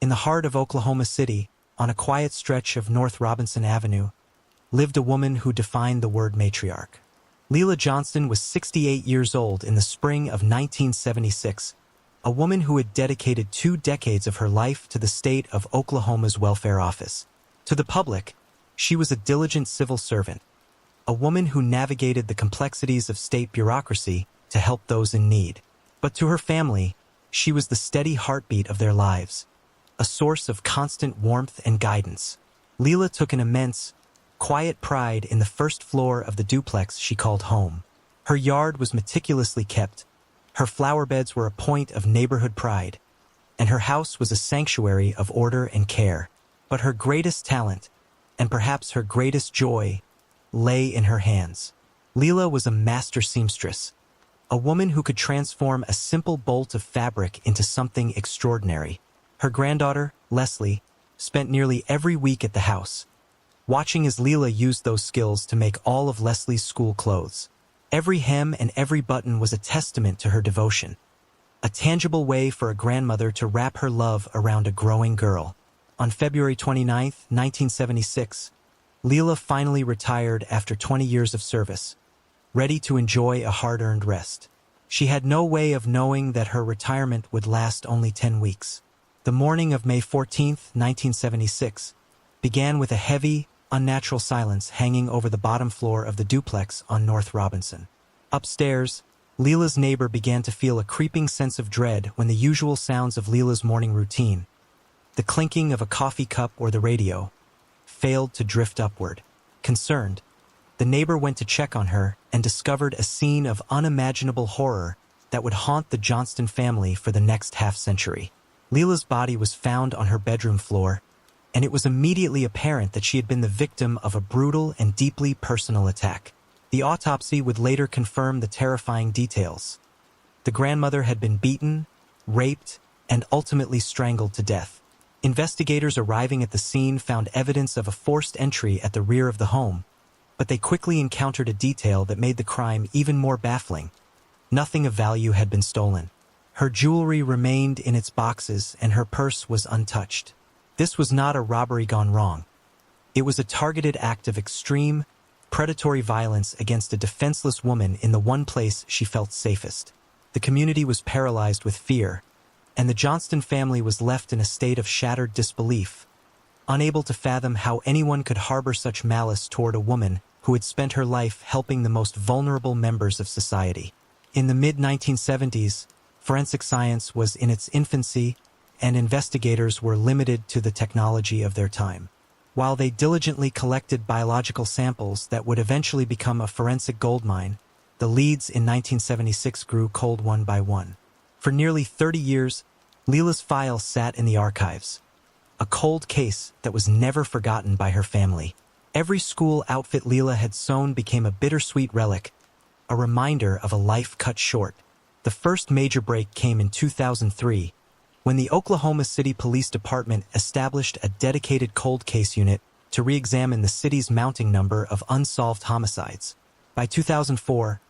In the heart of Oklahoma City, on a quiet stretch of North Robinson Avenue, lived a woman who defined the word matriarch. Leila Johnston was 68 years old in the spring of 1976, a woman who had dedicated 2 decades of her life to the state of Oklahoma's welfare office. To the public, she was a diligent civil servant, a woman who navigated the complexities of state bureaucracy to help those in need. But to her family, she was the steady heartbeat of their lives, a source of constant warmth and guidance. Leila took an immense, quiet pride in the first floor of the duplex she called home. Her yard was meticulously kept, her flower beds were a point of neighborhood pride, and her house was a sanctuary of order and care. But her greatest talent, and perhaps her greatest joy, lay in her hands. Leila was a master seamstress, a woman who could transform a simple bolt of fabric into something extraordinary. Her granddaughter, Leslie, spent nearly every week at the house, watching as Leila used those skills to make all of Leslie's school clothes. Every hem and every button was a testament to her devotion, a tangible way for a grandmother to wrap her love around a growing girl. On February 29, 1976, Leila finally retired after 20 years of service, ready to enjoy a hard-earned rest. She had no way of knowing that her retirement would last only 10 weeks. The morning of May 14, 1976, began with a heavy, unnatural silence hanging over the bottom floor of the duplex on North Robinson. Upstairs, Leila's neighbor began to feel a creeping sense of dread when the usual sounds of Leila's morning routine, the clinking of a coffee cup or the radio, failed to drift upward. Concerned, the neighbor went to check on her and discovered a scene of unimaginable horror that would haunt the Johnston family for the next half-century. Leila's body was found on her bedroom floor, and it was immediately apparent that she had been the victim of a brutal and deeply personal attack. The autopsy would later confirm the terrifying details. The grandmother had been beaten, raped, and ultimately strangled to death. Investigators arriving at the scene found evidence of a forced entry at the rear of the home, but they quickly encountered a detail that made the crime even more baffling. Nothing of value had been stolen. Her jewelry remained in its boxes and her purse was untouched. This was not a robbery gone wrong. It was a targeted act of extreme, predatory violence against a defenseless woman in the one place she felt safest. The community was paralyzed with fear, and the Johnston family was left in a state of shattered disbelief, unable to fathom how anyone could harbor such malice toward a woman who had spent her life helping the most vulnerable members of society. In the mid-1970s, forensic science was in its infancy, and investigators were limited to the technology of their time. While they diligently collected biological samples that would eventually become a forensic goldmine, the leads in 1976 grew cold one by one. For nearly 30 years, Leila's file sat in the archives, a cold case that was never forgotten by her family. Every school outfit Leila had sewn became a bittersweet relic, a reminder of a life cut short. The first major break came in 2003, when the Oklahoma City Police Department established a dedicated cold case unit to re-examine the city's mounting number of unsolved homicides. By 2004,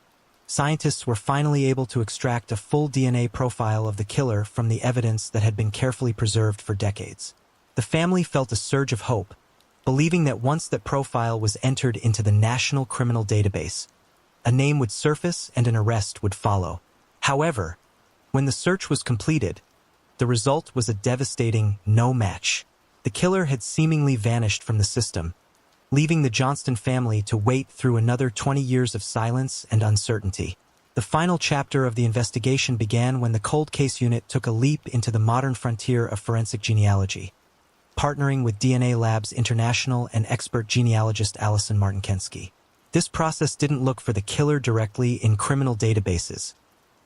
scientists were finally able to extract a full DNA profile of the killer from the evidence that had been carefully preserved for decades. The family felt a surge of hope, believing that once that profile was entered into the National Criminal Database, a name would surface and an arrest would follow. However, when the search was completed, the result was a devastating no match. The killer had seemingly vanished from the system, leaving the Johnston family to wait through another 20 years of silence and uncertainty. The final chapter of the investigation began when the cold case unit took a leap into the modern frontier of forensic genealogy, partnering with DNA Labs International and expert genealogist Allison Martinkensky. This process didn't look for the killer directly in criminal databases.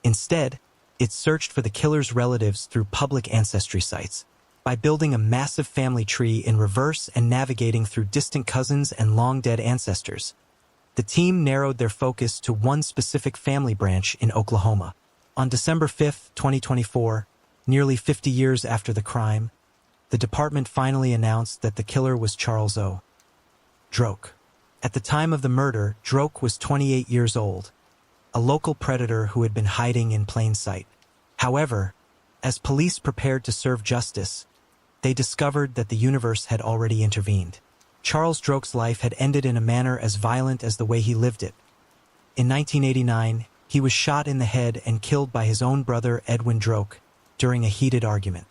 Instead, it searched for the killer's relatives through public ancestry sites. By building a massive family tree in reverse and navigating through distant cousins and long-dead ancestors, the team narrowed their focus to one specific family branch in Oklahoma. On December 5, 2024, nearly 50 years after the crime, the department finally announced that the killer was Charles O. Droke. At the time of the murder, Droke was 28 years old, a local predator who had been hiding in plain sight. However, as police prepared to serve justice, they discovered that the universe had already intervened. Charles Droke's life had ended in a manner as violent as the way he lived it. In 1989, he was shot in the head and killed by his own brother Edwin Droke during a heated argument.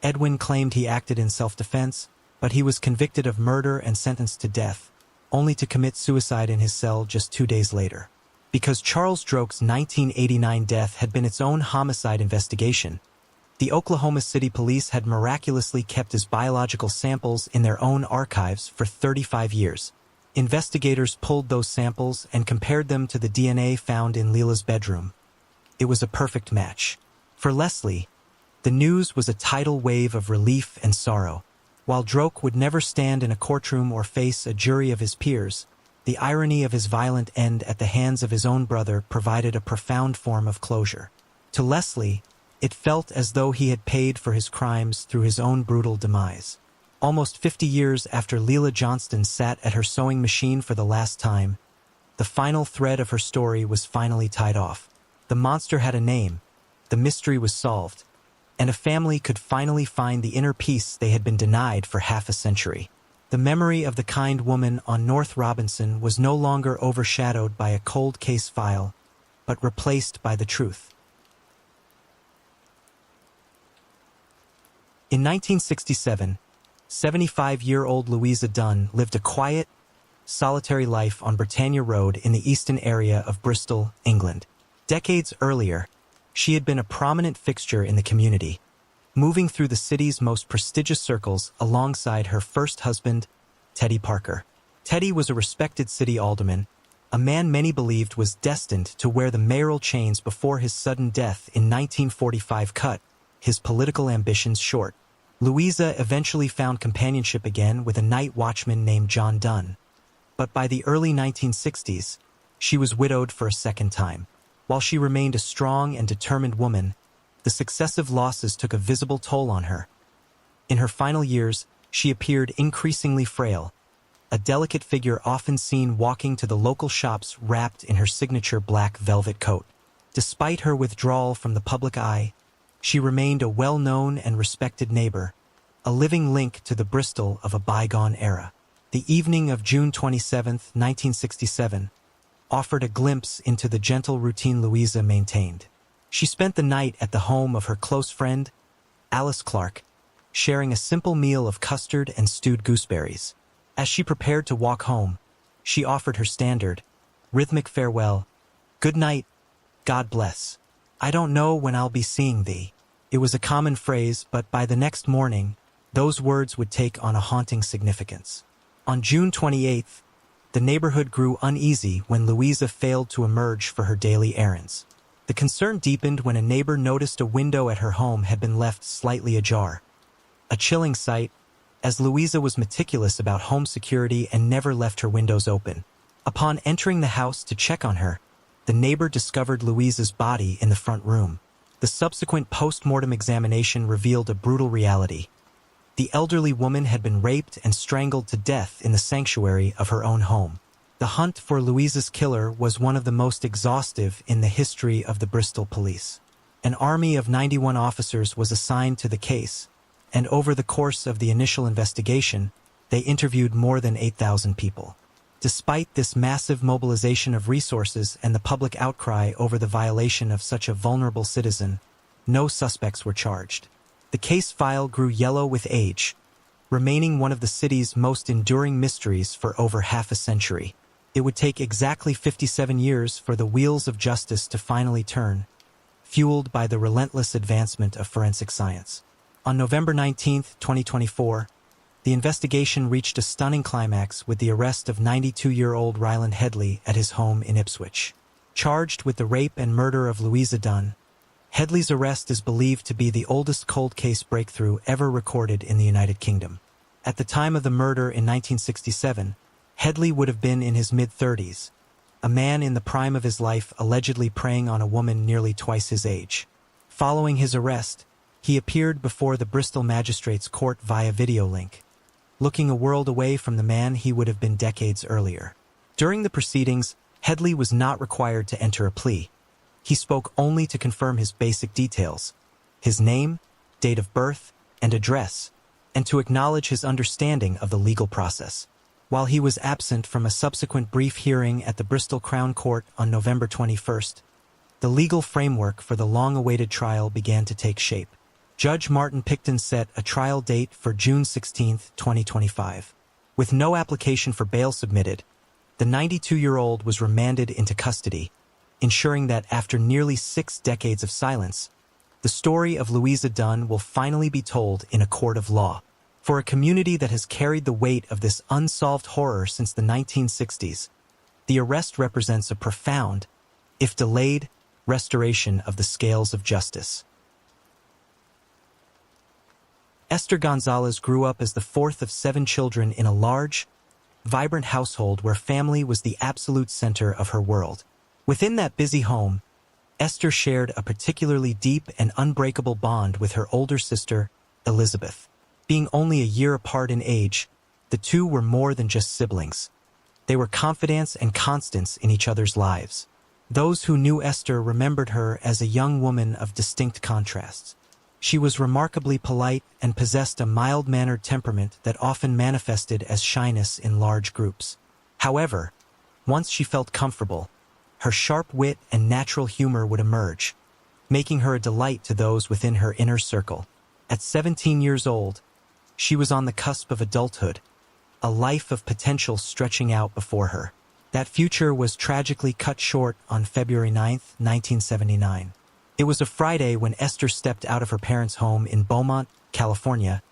Edwin claimed he acted in self-defense, but he was convicted of murder and sentenced to death, only to commit suicide in his cell just 2 days later. Because Charles Droke's 1989 death had been its own homicide investigation, the Oklahoma City Police had miraculously kept his biological samples in their own archives for 35 years. Investigators pulled those samples and compared them to the DNA found in Leela's bedroom. It was a perfect match. For Leslie, the news was a tidal wave of relief and sorrow. While Droke would never stand in a courtroom or face a jury of his peers, the irony of his violent end at the hands of his own brother provided a profound form of closure. To Leslie, it felt as though he had paid for his crimes through his own brutal demise. Almost 50 years after Leela Johnston sat at her sewing machine for the last time, the final thread of her story was finally tied off. The monster had a name, the mystery was solved, and a family could finally find the inner peace they had been denied for half a century. The memory of the kind woman on North Robinson was no longer overshadowed by a cold case file, but replaced by the truth. In 1967, 75-year-old Louisa Dunn lived a quiet, solitary life on Britannia Road in the eastern area of Bristol, England. Decades earlier, she had been a prominent fixture in the community, moving through the city's most prestigious circles alongside her first husband, Teddy Parker. Teddy was a respected city alderman, a man many believed was destined to wear the mayoral chains before his sudden death in 1945 cut his political ambitions short. Louisa eventually found companionship again with a night watchman named John Dunn. But by the early 1960s, she was widowed for a second time. While she remained a strong and determined woman, the successive losses took a visible toll on her. In her final years, she appeared increasingly frail, a delicate figure often seen walking to the local shops wrapped in her signature black velvet coat. Despite her withdrawal from the public eye, she remained a well-known and respected neighbor, a living link to the Bristol of a bygone era. The evening of June 27, 1967, offered a glimpse into the gentle routine Louisa maintained. She spent the night at the home of her close friend, Alice Clark, sharing a simple meal of custard and stewed gooseberries. As she prepared to walk home, she offered her standard, rhythmic farewell, "Good night, God bless. I don't know when I'll be seeing thee." It was a common phrase, but by the next morning, those words would take on a haunting significance. On June 28th, the neighborhood grew uneasy when Louisa failed to emerge for her daily errands. The concern deepened when a neighbor noticed a window at her home had been left slightly ajar. A chilling sight, as Louisa was meticulous about home security and never left her windows open. Upon entering the house to check on her, the neighbor discovered Louisa's body in the front room. The subsequent post-mortem examination revealed a brutal reality. The elderly woman had been raped and strangled to death in the sanctuary of her own home. The hunt for Louisa's killer was one of the most exhaustive in the history of the Bristol police. An army of 91 officers was assigned to the case, and over the course of the initial investigation, they interviewed more than 8,000 people. Despite this massive mobilization of resources and the public outcry over the violation of such a vulnerable citizen, no suspects were charged. The case file grew yellow with age, remaining one of the city's most enduring mysteries for over half a century. It would take exactly 57 years for the wheels of justice to finally turn, fueled by the relentless advancement of forensic science. On November 19, 2024, the investigation reached a stunning climax with the arrest of 92-year-old Ryland Headley at his home in Ipswich. Charged with the rape and murder of Louisa Dunn, Headley's arrest is believed to be the oldest cold case breakthrough ever recorded in the United Kingdom. At the time of the murder in 1967, Headley would have been in his mid-30s, a man in the prime of his life allegedly preying on a woman nearly twice his age. Following his arrest, he appeared before the Bristol Magistrates' Court via video link, looking a world away from the man he would have been decades earlier. During the proceedings, Headley was not required to enter a plea. He spoke only to confirm his basic details: his name, date of birth, and address, and to acknowledge his understanding of the legal process. While he was absent from a subsequent brief hearing at the Bristol Crown Court on November 21st, the legal framework for the long-awaited trial began to take shape. Judge Martin Picton set a trial date for June 16, 2025. With no application for bail submitted, the 92-year-old was remanded into custody, ensuring that after nearly 6 decades of silence, the story of Louisa Dunn will finally be told in a court of law. For a community that has carried the weight of this unsolved horror since the 1960s, the arrest represents a profound, if delayed, restoration of the scales of justice. Esther Gonzalez grew up as the fourth of 7 children in a large, vibrant household where family was the absolute center of her world. Within that busy home, Esther shared a particularly deep and unbreakable bond with her older sister, Elizabeth. Being only a year apart in age, the two were more than just siblings. They were confidants and constants in each other's lives. Those who knew Esther remembered her as a young woman of distinct contrasts. She was remarkably polite and possessed a mild-mannered temperament that often manifested as shyness in large groups. However, once she felt comfortable, her sharp wit and natural humor would emerge, making her a delight to those within her inner circle. At 17 years old, she was on the cusp of adulthood, a life of potential stretching out before her. That future was tragically cut short on February 9, 1979. It was a Friday when Esther stepped out of her parents' home in Beaumont, California,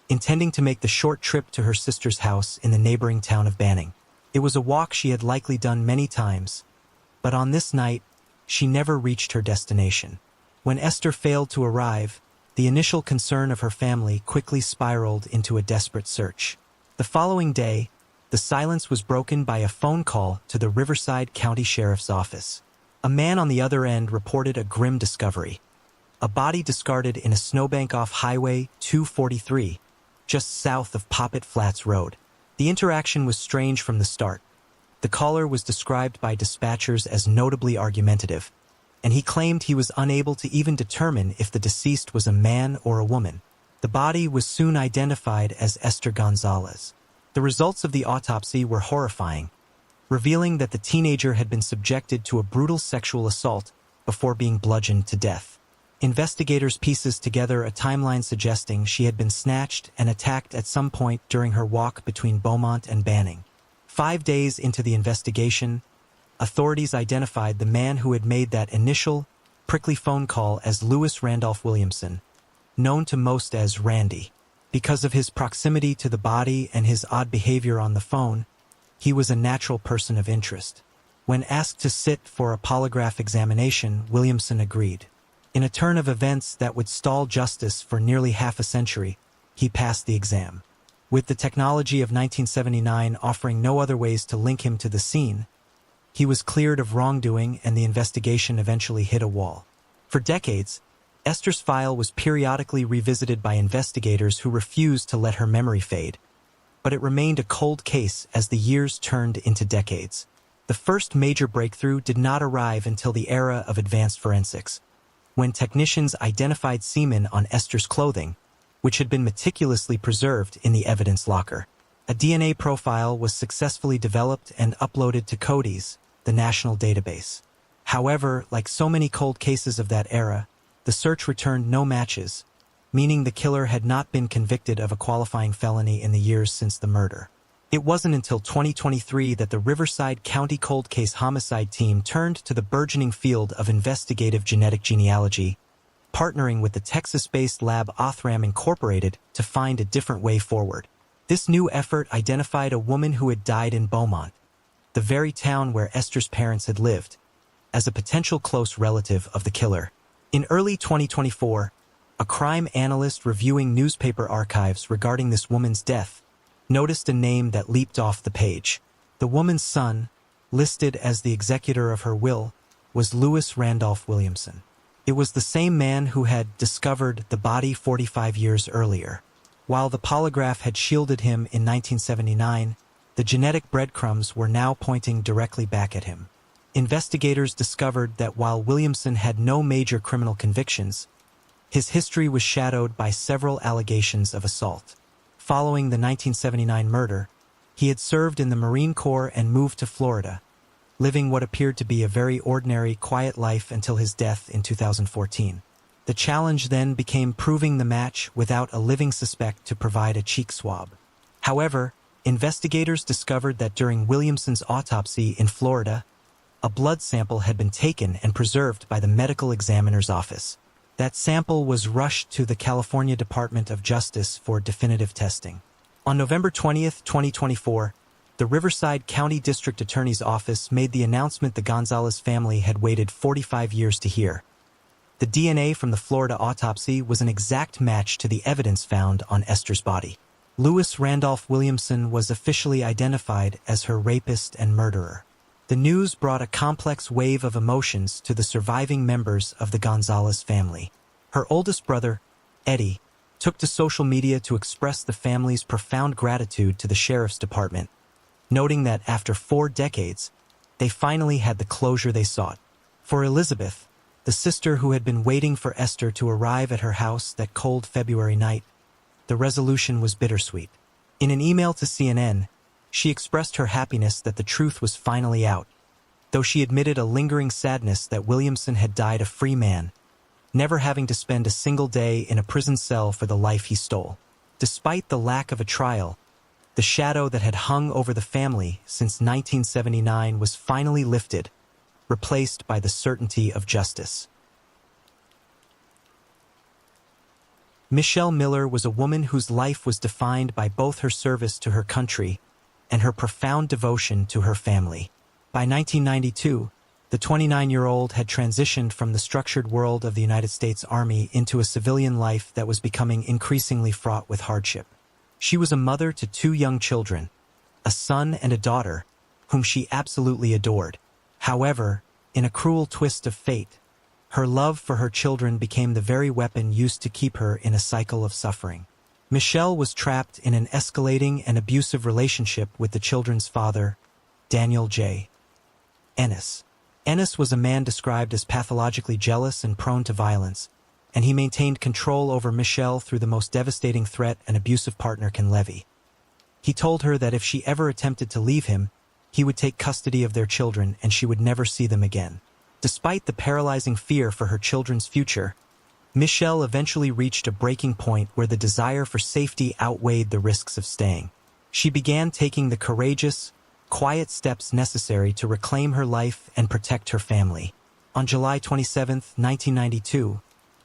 intending to make the short trip to her sister's house in the neighboring town of Banning. It was a walk she had likely done many times, but on this night, she never reached her destination. When Esther failed to arrive, the initial concern of her family quickly spiraled into a desperate search. The following day, the silence was broken by a phone call to the Riverside County Sheriff's Office. A man on the other end reported a grim discovery: a body discarded in a snowbank off Highway 243, just south of Poppet Flats Road. The interaction was strange from the start. The caller was described by dispatchers as notably argumentative, and he claimed he was unable to even determine if the deceased was a man or a woman. The body was soon identified as Esther Gonzalez. The results of the autopsy were horrifying, revealing that the teenager had been subjected to a brutal sexual assault before being bludgeoned to death. Investigators pieced together a timeline suggesting she had been snatched and attacked at some point during her walk between Beaumont and Banning. 5 days into the investigation, authorities identified the man who had made that initial, prickly phone call as Lewis Randolph Williamson, known to most as Randy. Because of his proximity to the body and his odd behavior on the phone, he was a natural person of interest. When asked to sit for a polygraph examination, Williamson agreed. In a turn of events that would stall justice for nearly half a century, he passed the exam. With the technology of 1979 offering no other ways to link him to the scene, he was cleared of wrongdoing and the investigation eventually hit a wall. For decades, Esther's file was periodically revisited by investigators who refused to let her memory fade, but it remained a cold case as the years turned into decades. The first major breakthrough did not arrive until the era of advanced forensics, when technicians identified semen on Esther's clothing, which had been meticulously preserved in the evidence locker. A DNA profile was successfully developed and uploaded to CODIS, the national database. However, like so many cold cases of that era, the search returned no matches, meaning the killer had not been convicted of a qualifying felony in the years since the murder. It wasn't until 2023 that the Riverside County Cold Case Homicide Team turned to the burgeoning field of investigative genetic genealogy, partnering with the Texas-based lab Othram Incorporated to find a different way forward. This new effort identified a woman who had died in Beaumont, the very town where Esther's parents had lived, as a potential close relative of the killer. In early 2024, a crime analyst reviewing newspaper archives regarding this woman's death noticed a name that leaped off the page. The woman's son, listed as the executor of her will, was Lewis Randolph Williamson. It was the same man who had discovered the body 45 years earlier. While the polygraph had shielded him in 1979, the genetic breadcrumbs were now pointing directly back at him. Investigators discovered that while Williamson had no major criminal convictions, his history was shadowed by several allegations of assault. following the 1979 murder, he had served in the Marine Corps and moved to Florida, living what appeared to be a very ordinary, quiet life until his death in 2014. The challenge then became proving the match without a living suspect to provide a cheek swab. However, investigators discovered that during Williamson's autopsy in Florida, a blood sample had been taken and preserved by the medical examiner's office. That sample was rushed to the California Department of Justice for definitive testing. On November 20, 2024, the Riverside County District Attorney's Office made the announcement the Gonzalez family had waited 45 years to hear. The DNA from the Florida autopsy was an exact match to the evidence found on Esther's body. Lewis Randolph Williamson was officially identified as her rapist and murderer. The news brought a complex wave of emotions to the surviving members of the Gonzalez family. Her oldest brother, Eddie, took to social media to express the family's profound gratitude to the sheriff's department, noting that after 4 decades, they finally had the closure they sought. For Elizabeth, the sister who had been waiting for Esther to arrive at her house that cold February night, the resolution was bittersweet. In an email to CNN, she expressed her happiness that the truth was finally out, though she admitted a lingering sadness that Williamson had died a free man, never having to spend a single day in a prison cell for the life he stole. Despite the lack of a trial, the shadow that had hung over the family since 1979 was finally lifted, replaced by the certainty of justice. Michelle Miller was a woman whose life was defined by both her service to her country and her profound devotion to her family. By 1992, the 29-year-old had transitioned from the structured world of the United States Army into a civilian life that was becoming increasingly fraught with hardship. She was a mother to 2 young children, a son and a daughter, whom she absolutely adored. However, in a cruel twist of fate, her love for her children became the very weapon used to keep her in a cycle of suffering. Michelle was trapped in an escalating and abusive relationship with the children's father, Daniel J. Ennis. Ennis was a man described as pathologically jealous and prone to violence, and he maintained control over Michelle through the most devastating threat an abusive partner can levy. He told her that if she ever attempted to leave him, he would take custody of their children and she would never see them again. Despite the paralyzing fear for her children's future, Michelle eventually reached a breaking point where the desire for safety outweighed the risks of staying. She began taking the courageous, quiet steps necessary to reclaim her life and protect her family. On July 27, 1992,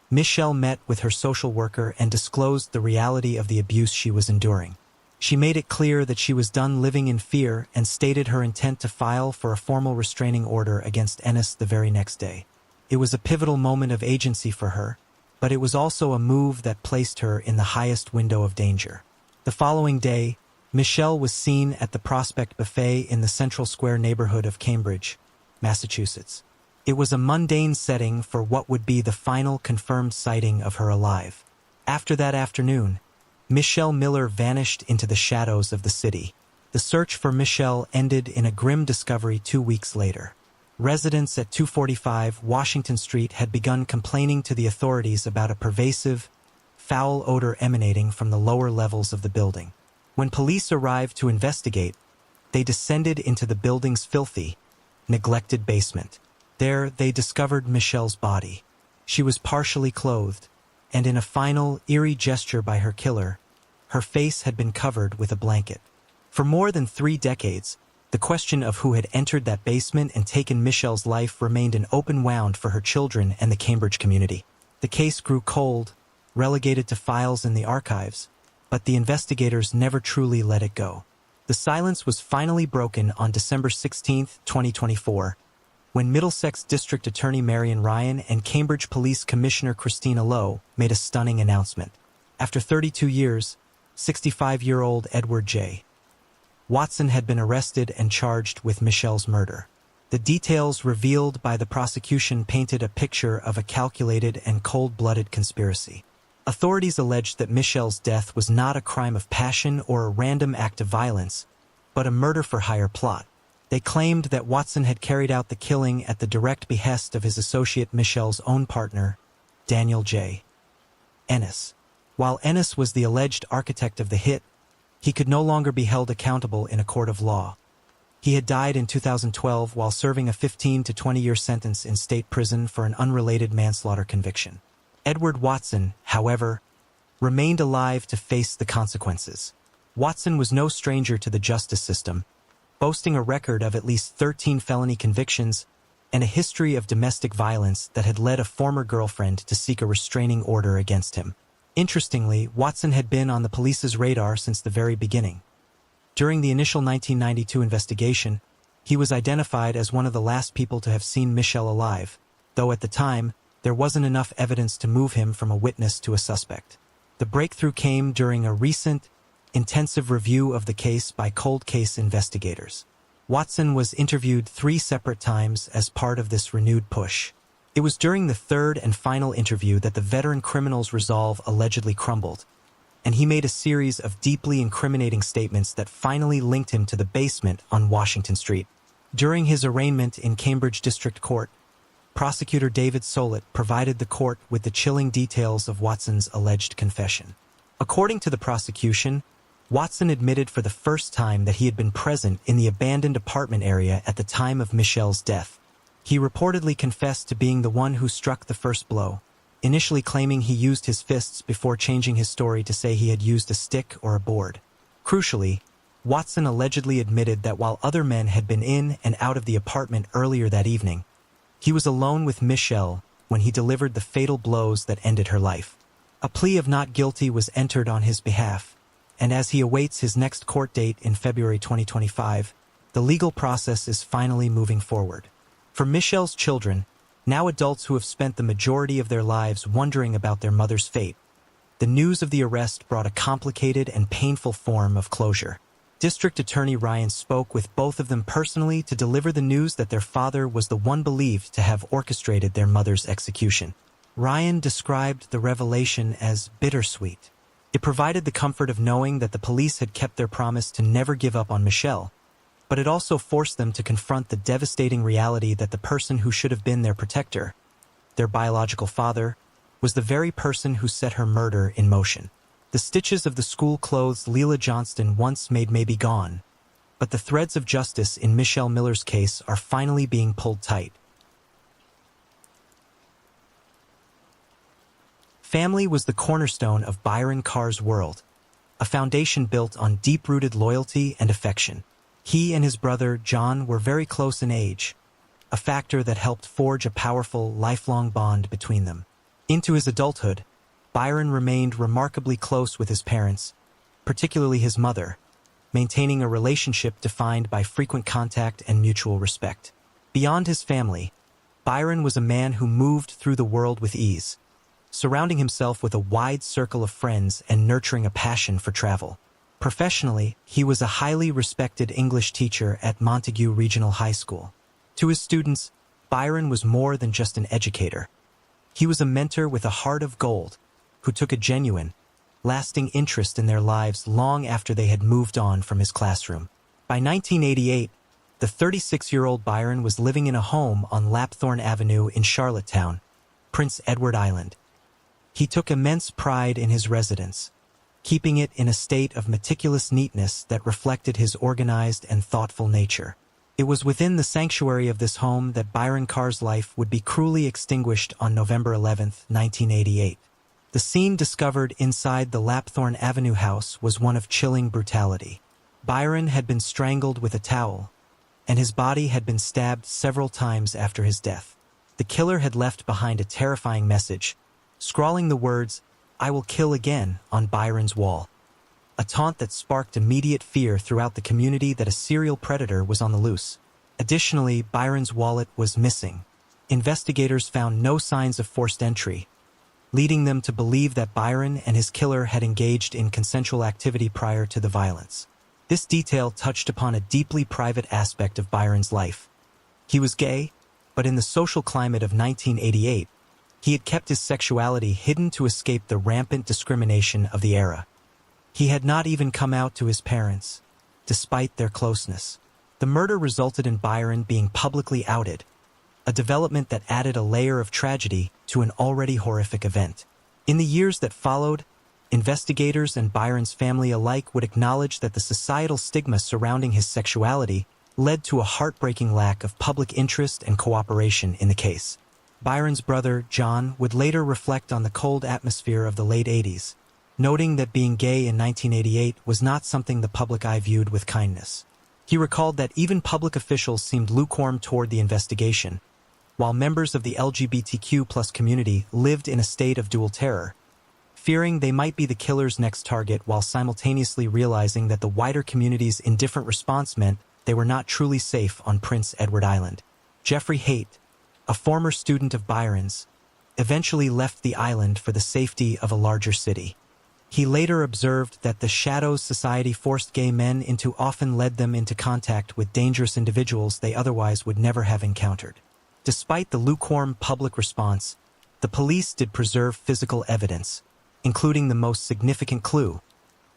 Michelle met with her social worker and disclosed the reality of the abuse she was enduring. She made it clear that she was done living in fear and stated her intent to file for a formal restraining order against Ennis the very next day. It was a pivotal moment of agency for her, but it was also a move that placed her in the highest window of danger. The following day, Michelle was seen at the Prospect Buffet in the Central Square neighborhood of Cambridge, Massachusetts. It was a mundane setting for what would be the final confirmed sighting of her alive. After that afternoon, Michelle Miller vanished into the shadows of the city. The search for Michelle ended in a grim discovery 2 weeks later. Residents at 245 Washington Street had begun complaining to the authorities about a pervasive, foul odor emanating from the lower levels of the building. When police arrived to investigate, they descended into the building's filthy, neglected basement. There, they discovered Michelle's body. She was partially clothed, and in a final, eerie gesture by her killer, her face had been covered with a blanket. For more than 3 decades, the question of who had entered that basement and taken Michelle's life remained an open wound for her children and the Cambridge community. The case grew cold, relegated to files in the archives, but the investigators never truly let it go. The silence was finally broken on December 16, 2024, when Middlesex District Attorney Marion Ryan and Cambridge Police Commissioner Christina Lowe made a stunning announcement. After 32 years, 65-year-old Edward J. Watson had been arrested and charged with Michelle's murder. The details revealed by the prosecution painted a picture of a calculated and cold-blooded conspiracy. Authorities alleged that Michelle's death was not a crime of passion or a random act of violence, but a murder-for-hire plot. They claimed that Watson had carried out the killing at the direct behest of his associate Michelle's own partner, Daniel J. Ennis. While Ennis was the alleged architect of the hit, He could no longer be held accountable in a court of law. He had died in 2012 while serving a 15 to 20-year sentence in state prison for an unrelated manslaughter conviction. Edward Watson, however, remained alive to face the consequences. Watson was no stranger to the justice system, boasting a record of at least 13 felony convictions and a history of domestic violence that had led a former girlfriend to seek a restraining order against him. Interestingly, Watson had been on the police's radar since the very beginning. During the initial 1992 investigation, he was identified as one of the last people to have seen Michelle alive, though at the time, there wasn't enough evidence to move him from a witness to a suspect. The breakthrough came during a recent, intensive review of the case by cold case investigators. Watson was interviewed 3 separate times as part of this renewed push. It was during the third and final interview that the veteran criminal's resolve allegedly crumbled, and he made a series of deeply incriminating statements that finally linked him to the basement on Washington Street. During his arraignment in Cambridge District Court, prosecutor David Solit provided the court with the chilling details of Watson's alleged confession. According to the prosecution, Watson admitted for the first time that he had been present in the abandoned apartment area at the time of Michelle's death. He reportedly confessed to being the one who struck the first blow, initially claiming he used his fists before changing his story to say he had used a stick or a board. Crucially, Watson allegedly admitted that while other men had been in and out of the apartment earlier that evening, he was alone with Michelle when he delivered the fatal blows that ended her life. A plea of not guilty was entered on his behalf, and as he awaits his next court date in February 2025, the legal process is finally moving forward. For Michelle's children, now adults who have spent the majority of their lives wondering about their mother's fate, the news of the arrest brought a complicated and painful form of closure. District Attorney Ryan spoke with both of them personally to deliver the news that their father was the one believed to have orchestrated their mother's execution. Ryan described the revelation as bittersweet. It provided the comfort of knowing that the police had kept their promise to never give up on Michelle, but it also forced them to confront the devastating reality that the person who should have been their protector, their biological father, was the very person who set her murder in motion. The stitches of the school clothes Leila Johnston once made may be gone, but the threads of justice in Michelle Miller's case are finally being pulled tight. Family was the cornerstone of Byron Carr's world, a foundation built on deep-rooted loyalty and affection. He and his brother, John, were very close in age, a factor that helped forge a powerful, lifelong bond between them. Into his adulthood, Byron remained remarkably close with his parents, particularly his mother, maintaining a relationship defined by frequent contact and mutual respect. Beyond his family, Byron was a man who moved through the world with ease, surrounding himself with a wide circle of friends and nurturing a passion for travel. Professionally, he was a highly respected English teacher at Montague Regional High School. To his students, Byron was more than just an educator. He was a mentor with a heart of gold, who took a genuine, lasting interest in their lives long after they had moved on from his classroom. By 1988, the 36-year-old Byron was living in a home on Lapthorne Avenue in Charlottetown, Prince Edward Island. He took immense pride in his residence, keeping it in a state of meticulous neatness that reflected his organized and thoughtful nature. It was within the sanctuary of this home that Byron Carr's life would be cruelly extinguished on November 11, 1988. The scene discovered inside the Lapthorne Avenue house was one of chilling brutality. Byron had been strangled with a towel, and his body had been stabbed several times after his death. The killer had left behind a terrifying message, scrawling the words, "I will kill again," on Byron's wall, a taunt that sparked immediate fear throughout the community that a serial predator was on the loose. Additionally, Byron's wallet was missing. Investigators found no signs of forced entry, leading them to believe that Byron and his killer had engaged in consensual activity prior to the violence. This detail touched upon a deeply private aspect of Byron's life. He was gay, but in the social climate of 1988, he had kept his sexuality hidden to escape the rampant discrimination of the era. He had not even come out to his parents, despite their closeness. The murder resulted in Byron being publicly outed, a development that added a layer of tragedy to an already horrific event. In the years that followed, investigators and Byron's family alike would acknowledge that the societal stigma surrounding his sexuality led to a heartbreaking lack of public interest and cooperation in the case. Byron's brother, John, would later reflect on the cold atmosphere of the late 80s, noting that being gay in 1988 was not something the public eye viewed with kindness. He recalled that even public officials seemed lukewarm toward the investigation, while members of the LGBTQ+ community lived in a state of dual terror, fearing they might be the killer's next target while simultaneously realizing that the wider community's indifferent response meant they were not truly safe on Prince Edward Island. Jeffrey Haight, a former student of Byron's, eventually left the island for the safety of a larger city. He later observed that the Shadows Society forced gay men into often led them into contact with dangerous individuals they otherwise would never have encountered. Despite the lukewarm public response, the police did preserve physical evidence, including the most significant clue,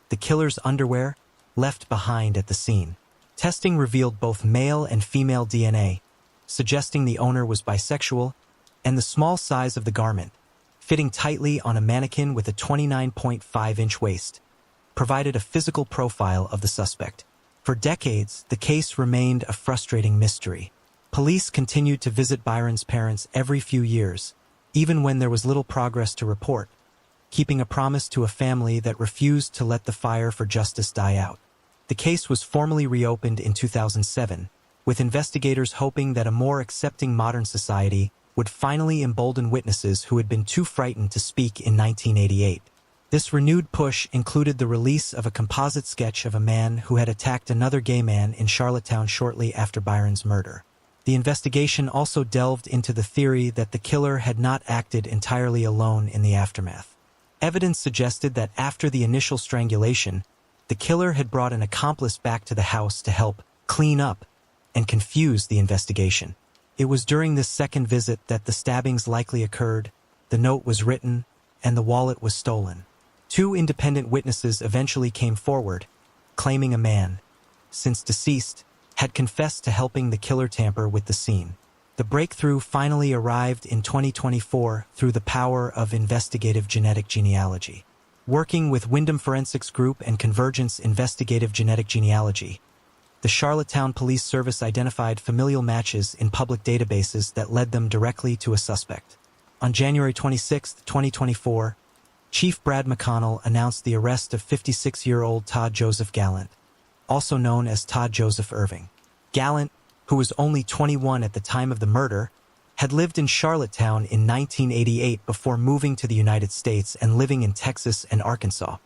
the killer's underwear left behind at the scene. Testing revealed both male and female DNA, suggesting the owner was bisexual, and the small size of the garment, fitting tightly on a mannequin with a 29.5-inch waist, provided a physical profile of the suspect. For decades, the case remained a frustrating mystery. Police continued to visit Byron's parents every few years, even when there was little progress to report, keeping a promise to a family that refused to let the fire for justice die out. The case was formally reopened in 2007, with investigators hoping that a more accepting modern society would finally embolden witnesses who had been too frightened to speak in 1988. This renewed push included the release of a composite sketch of a man who had attacked another gay man in Charlottetown shortly after Byron's murder. The investigation also delved into the theory that the killer had not acted entirely alone in the aftermath. Evidence suggested that after the initial strangulation, the killer had brought an accomplice back to the house to help clean up and confuse the investigation. It was during this second visit that the stabbings likely occurred, the note was written, and the wallet was stolen. 2 independent witnesses eventually came forward, claiming a man, since deceased, had confessed to helping the killer tamper with the scene. The breakthrough finally arrived in 2024 through the power of investigative genetic genealogy. Working with Wyndham Forensics Group and Convergence Investigative Genetic Genealogy, the Charlottetown Police Service identified familial matches in public databases that led them directly to a suspect. On January 26, 2024, Chief Brad McConnell announced the arrest of 56-year-old Todd Joseph Gallant, also known as Todd Joseph Irving. Gallant, who was only 21 at the time of the murder, had lived in Charlottetown in 1988 before moving to the United States and living in Texas and Arkansas.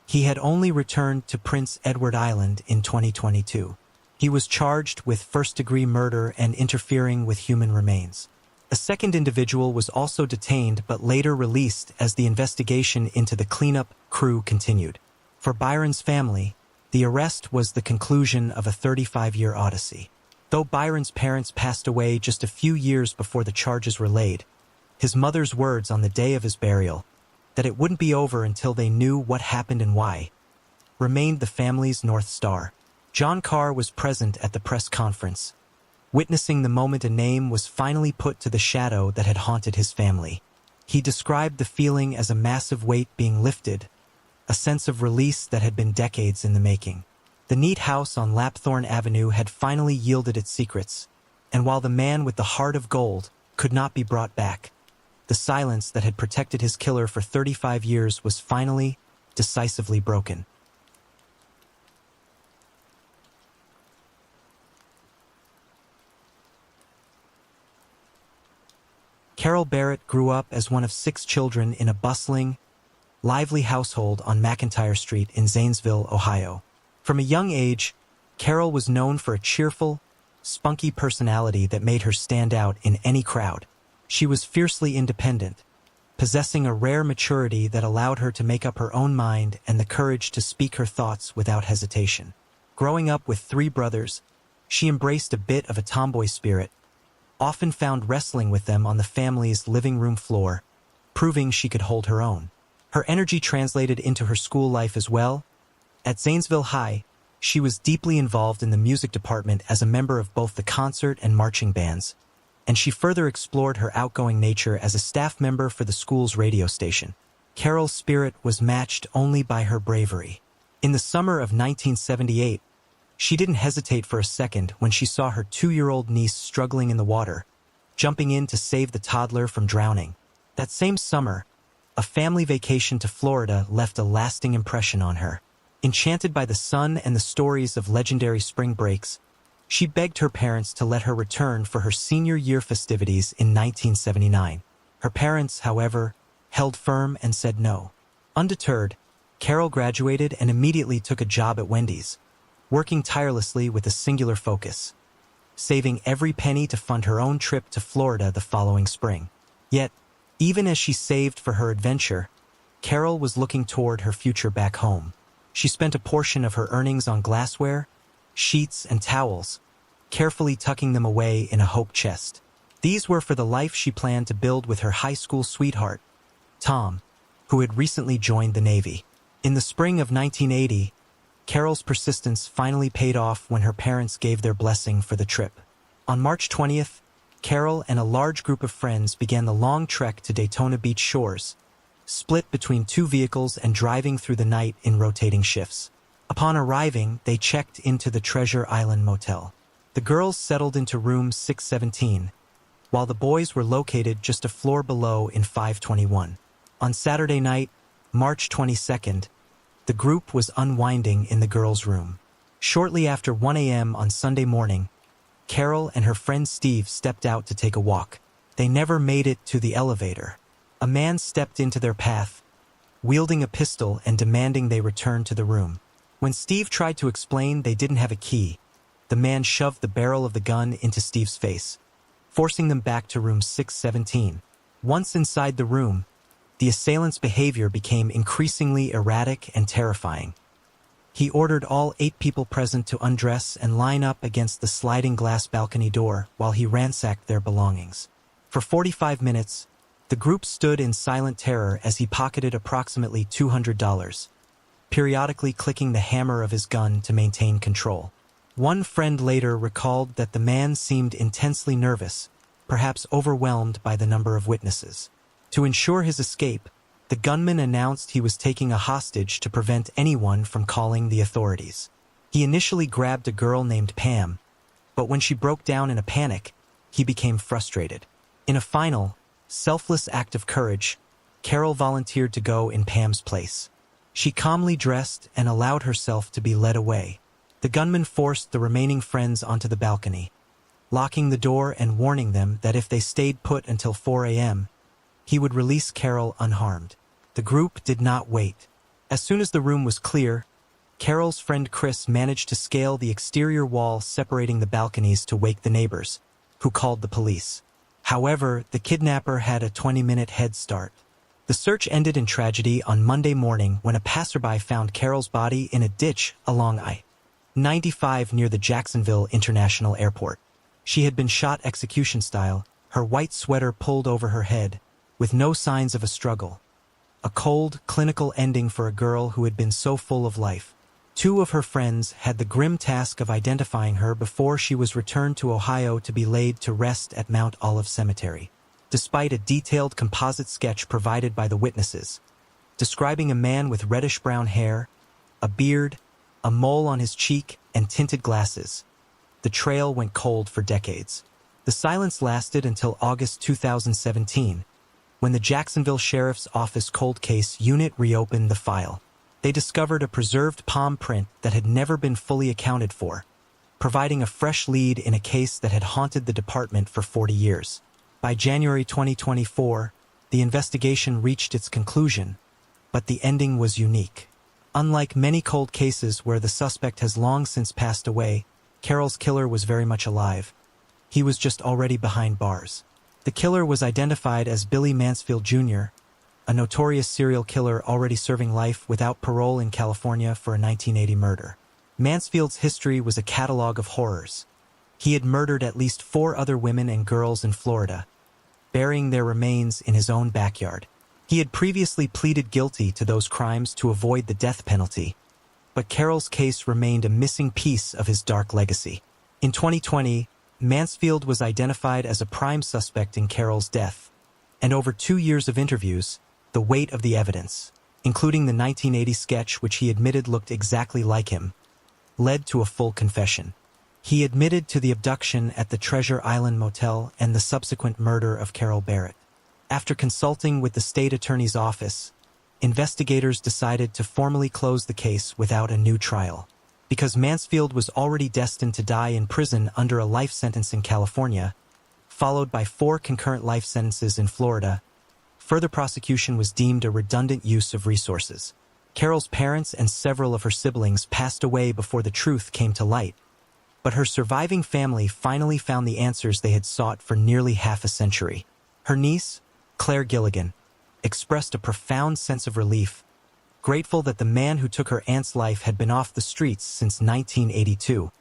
He had only returned to Prince Edward Island in 2022. He was charged with first-degree murder and interfering with human remains. A second individual was also detained but later released as the investigation into the cleanup crew continued. For Byron's family, the arrest was the conclusion of a 35-year odyssey. Though Byron's parents passed away just a few years before the charges were laid, his mother's words on the day of his burial, that it wouldn't be over until they knew what happened and why, remained the family's North Star. John Carr was present at the press conference, witnessing the moment a name was finally put to the shadow that had haunted his family. He described the feeling as a massive weight being lifted, a sense of release that had been decades in the making. The neat house on Lapthorne Avenue had finally yielded its secrets, and while the man with the heart of gold could not be brought back, the silence that had protected his killer for 35 years was finally, decisively broken. Carol Barrett grew up as one of 6 children in a bustling, lively household on McIntyre Street in Zanesville, Ohio. From a young age, Carol was known for a cheerful, spunky personality that made her stand out in any crowd. She was fiercely independent, possessing a rare maturity that allowed her to make up her own mind and the courage to speak her thoughts without hesitation. Growing up with 3 brothers, she embraced a bit of a tomboy spirit, often found wrestling with them on the family's living room floor, proving she could hold her own. Her energy translated into her school life as well. At Zanesville High, she was deeply involved in the music department as a member of both the concert and marching bands, and she further explored her outgoing nature as a staff member for the school's radio station. Carol's spirit was matched only by her bravery. In the summer of 1978, she didn't hesitate for a second when she saw her 2-year-old niece struggling in the water, jumping in to save the toddler from drowning. That same summer, a family vacation to Florida left a lasting impression on her. Enchanted by the sun and the stories of legendary spring breaks, she begged her parents to let her return for her senior year festivities in 1979. Her parents, however, held firm and said no. Undeterred, Carol graduated and immediately took a job at Wendy's, working tirelessly with a singular focus, saving every penny to fund her own trip to Florida the following spring. Yet, even as she saved for her adventure, Carol was looking toward her future back home. She spent a portion of her earnings on glassware, sheets, and towels, carefully tucking them away in a hope chest. These were for the life she planned to build with her high school sweetheart, Tom, who had recently joined the Navy. In the spring of 1980, Carol's persistence finally paid off when her parents gave their blessing for the trip. On March 20th, Carol and a large group of friends began the long trek to Daytona Beach shores, split between 2 vehicles and driving through the night in rotating shifts. Upon arriving, they checked into the Treasure Island Motel. The girls settled into room 617, while the boys were located just a floor below in 521. On Saturday night, March 22nd, the group was unwinding in the girls' room. Shortly after 1 a.m. on Sunday morning, Carol and her friend Steve stepped out to take a walk. They never made it to the elevator. A man stepped into their path, wielding a pistol and demanding they return to the room. When Steve tried to explain they didn't have a key, the man shoved the barrel of the gun into Steve's face, forcing them back to room 617. Once inside the room, the assailant's behavior became increasingly erratic and terrifying. He ordered all 8 people present to undress and line up against the sliding glass balcony door while he ransacked their belongings. For 45 minutes, the group stood in silent terror as he pocketed approximately $200, periodically clicking the hammer of his gun to maintain control. One friend later recalled that the man seemed intensely nervous, perhaps overwhelmed by the number of witnesses. To ensure his escape, the gunman announced he was taking a hostage to prevent anyone from calling the authorities. He initially grabbed a girl named Pam, but when she broke down in a panic, he became frustrated. In a final, selfless act of courage, Carol volunteered to go in Pam's place. She calmly dressed and allowed herself to be led away. The gunman forced the remaining friends onto the balcony, locking the door and warning them that if they stayed put until 4 a.m., he would release Carol unharmed. The group did not wait. As soon as the room was clear, Carol's friend Chris managed to scale the exterior wall separating the balconies to wake the neighbors, who called the police. However, the kidnapper had a 20-minute head start. The search ended in tragedy on Monday morning when a passerby found Carol's body in a ditch along I-95 near the Jacksonville International Airport. She had been shot execution-style, her white sweater pulled over her head, with no signs of a struggle. A cold, clinical ending for a girl who had been so full of life. 2 of her friends had the grim task of identifying her before she was returned to Ohio to be laid to rest at Mount Olive Cemetery. Despite a detailed composite sketch provided by the witnesses, describing a man with reddish-brown hair, a beard, a mole on his cheek, and tinted glasses, the trail went cold for decades. The silence lasted until August 2017, when the Jacksonville Sheriff's Office Cold Case Unit reopened the file. They discovered a preserved palm print that had never been fully accounted for, providing a fresh lead in a case that had haunted the department for 40 years. By January 2024, the investigation reached its conclusion, but the ending was unique. Unlike many cold cases where the suspect has long since passed away, Carol's killer was very much alive. He was just already behind bars. The killer was identified as Billy Mansfield Jr., a notorious serial killer already serving life without parole in California for a 1980 murder. Mansfield's history was a catalog of horrors. He had murdered at least 4 other women and girls in Florida, burying their remains in his own backyard. He had previously pleaded guilty to those crimes to avoid the death penalty, but Carol's case remained a missing piece of his dark legacy. In 2020, Mansfield was identified as a prime suspect in Carol's death, and over 2 years of interviews, the weight of the evidence, including the 1980 sketch which he admitted looked exactly like him, led to a full confession. He admitted to the abduction at the Treasure Island Motel and the subsequent murder of Carol Barrett. After consulting with the state attorney's office, investigators decided to formally close the case without a new trial. Because Mansfield was already destined to die in prison under a life sentence in California, followed by 4 concurrent life sentences in Florida, further prosecution was deemed a redundant use of resources. Carol's parents and several of her siblings passed away before the truth came to light, but her surviving family finally found the answers they had sought for nearly half a century. Her niece, Claire Gilligan, expressed a profound sense of relief, grateful that the man who took her aunt's life had been off the streets since 1982,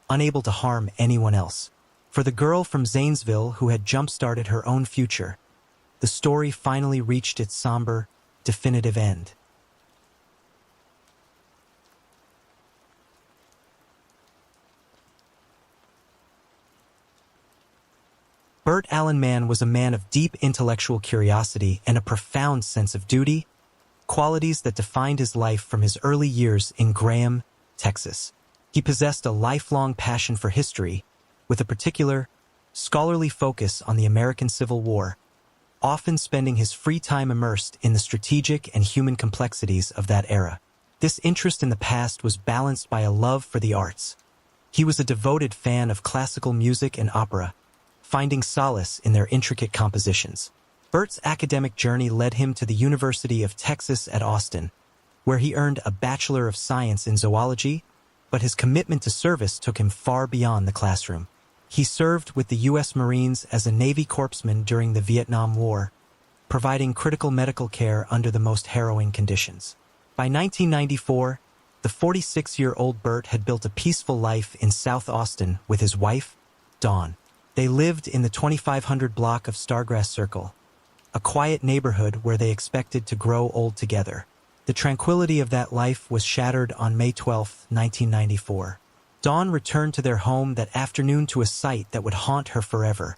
unable to harm anyone else. For the girl from Zanesville who had jump-started her own future, the story finally reached its somber, definitive end. Burt Allen Mann was a man of deep intellectual curiosity and a profound sense of duty, qualities that defined his life from his early years in Graham, Texas. He possessed a lifelong passion for history, with a particular, scholarly focus on the American Civil War, often spending his free time immersed in the strategic and human complexities of that era. This interest in the past was balanced by a love for the arts. He was a devoted fan of classical music and opera, finding solace in their intricate compositions. Burt's academic journey led him to the University of Texas at Austin, where he earned a Bachelor of Science in Zoology, but his commitment to service took him far beyond the classroom. He served with the U.S. Marines as a Navy corpsman during the Vietnam War, providing critical medical care under the most harrowing conditions. By 1994, the 46-year-old Burt had built a peaceful life in South Austin with his wife, Dawn. They lived in the 2500 block of Stargrass Circle, a quiet neighborhood where they expected to grow old together. The tranquility of that life was shattered on May 12, 1994. Dawn returned to their home that afternoon to a sight that would haunt her forever: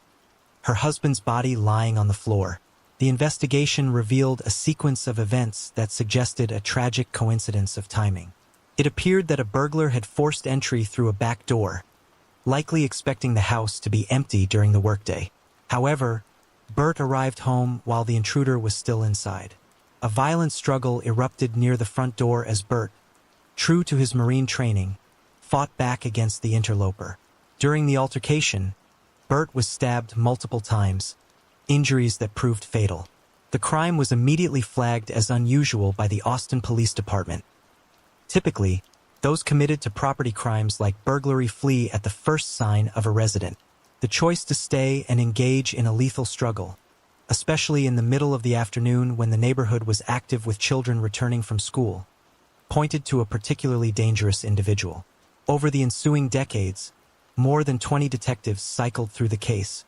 her husband's body lying on the floor. The investigation revealed a sequence of events that suggested a tragic coincidence of timing. It appeared that a burglar had forced entry through a back door, likely expecting the house to be empty during the workday. However, Burt arrived home while the intruder was still inside. A violent struggle erupted near the front door as Burt, true to his Marine training, fought back against the interloper. During the altercation, Burt was stabbed multiple times, injuries that proved fatal. The crime was immediately flagged as unusual by the Austin Police Department. Typically, those committed to property crimes like burglary flee at the first sign of a resident. The choice to stay and engage in a lethal struggle, especially in the middle of the afternoon when the neighborhood was active with children returning from school, pointed to a particularly dangerous individual. Over the ensuing decades, more than 20 detectives cycled through the case,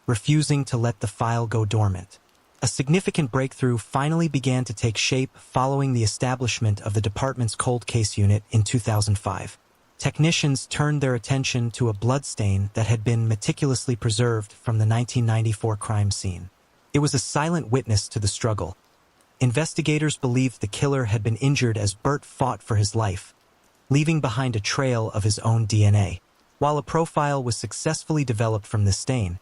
refusing to let the file go dormant. A significant breakthrough finally began to take shape following the establishment of the department's cold case unit in 2005. Technicians turned their attention to a bloodstain that had been meticulously preserved from the 1994 crime scene. It was a silent witness to the struggle. Investigators believed the killer had been injured as Burt fought for his life, leaving behind a trail of his own DNA. While a profile was successfully developed from the stain,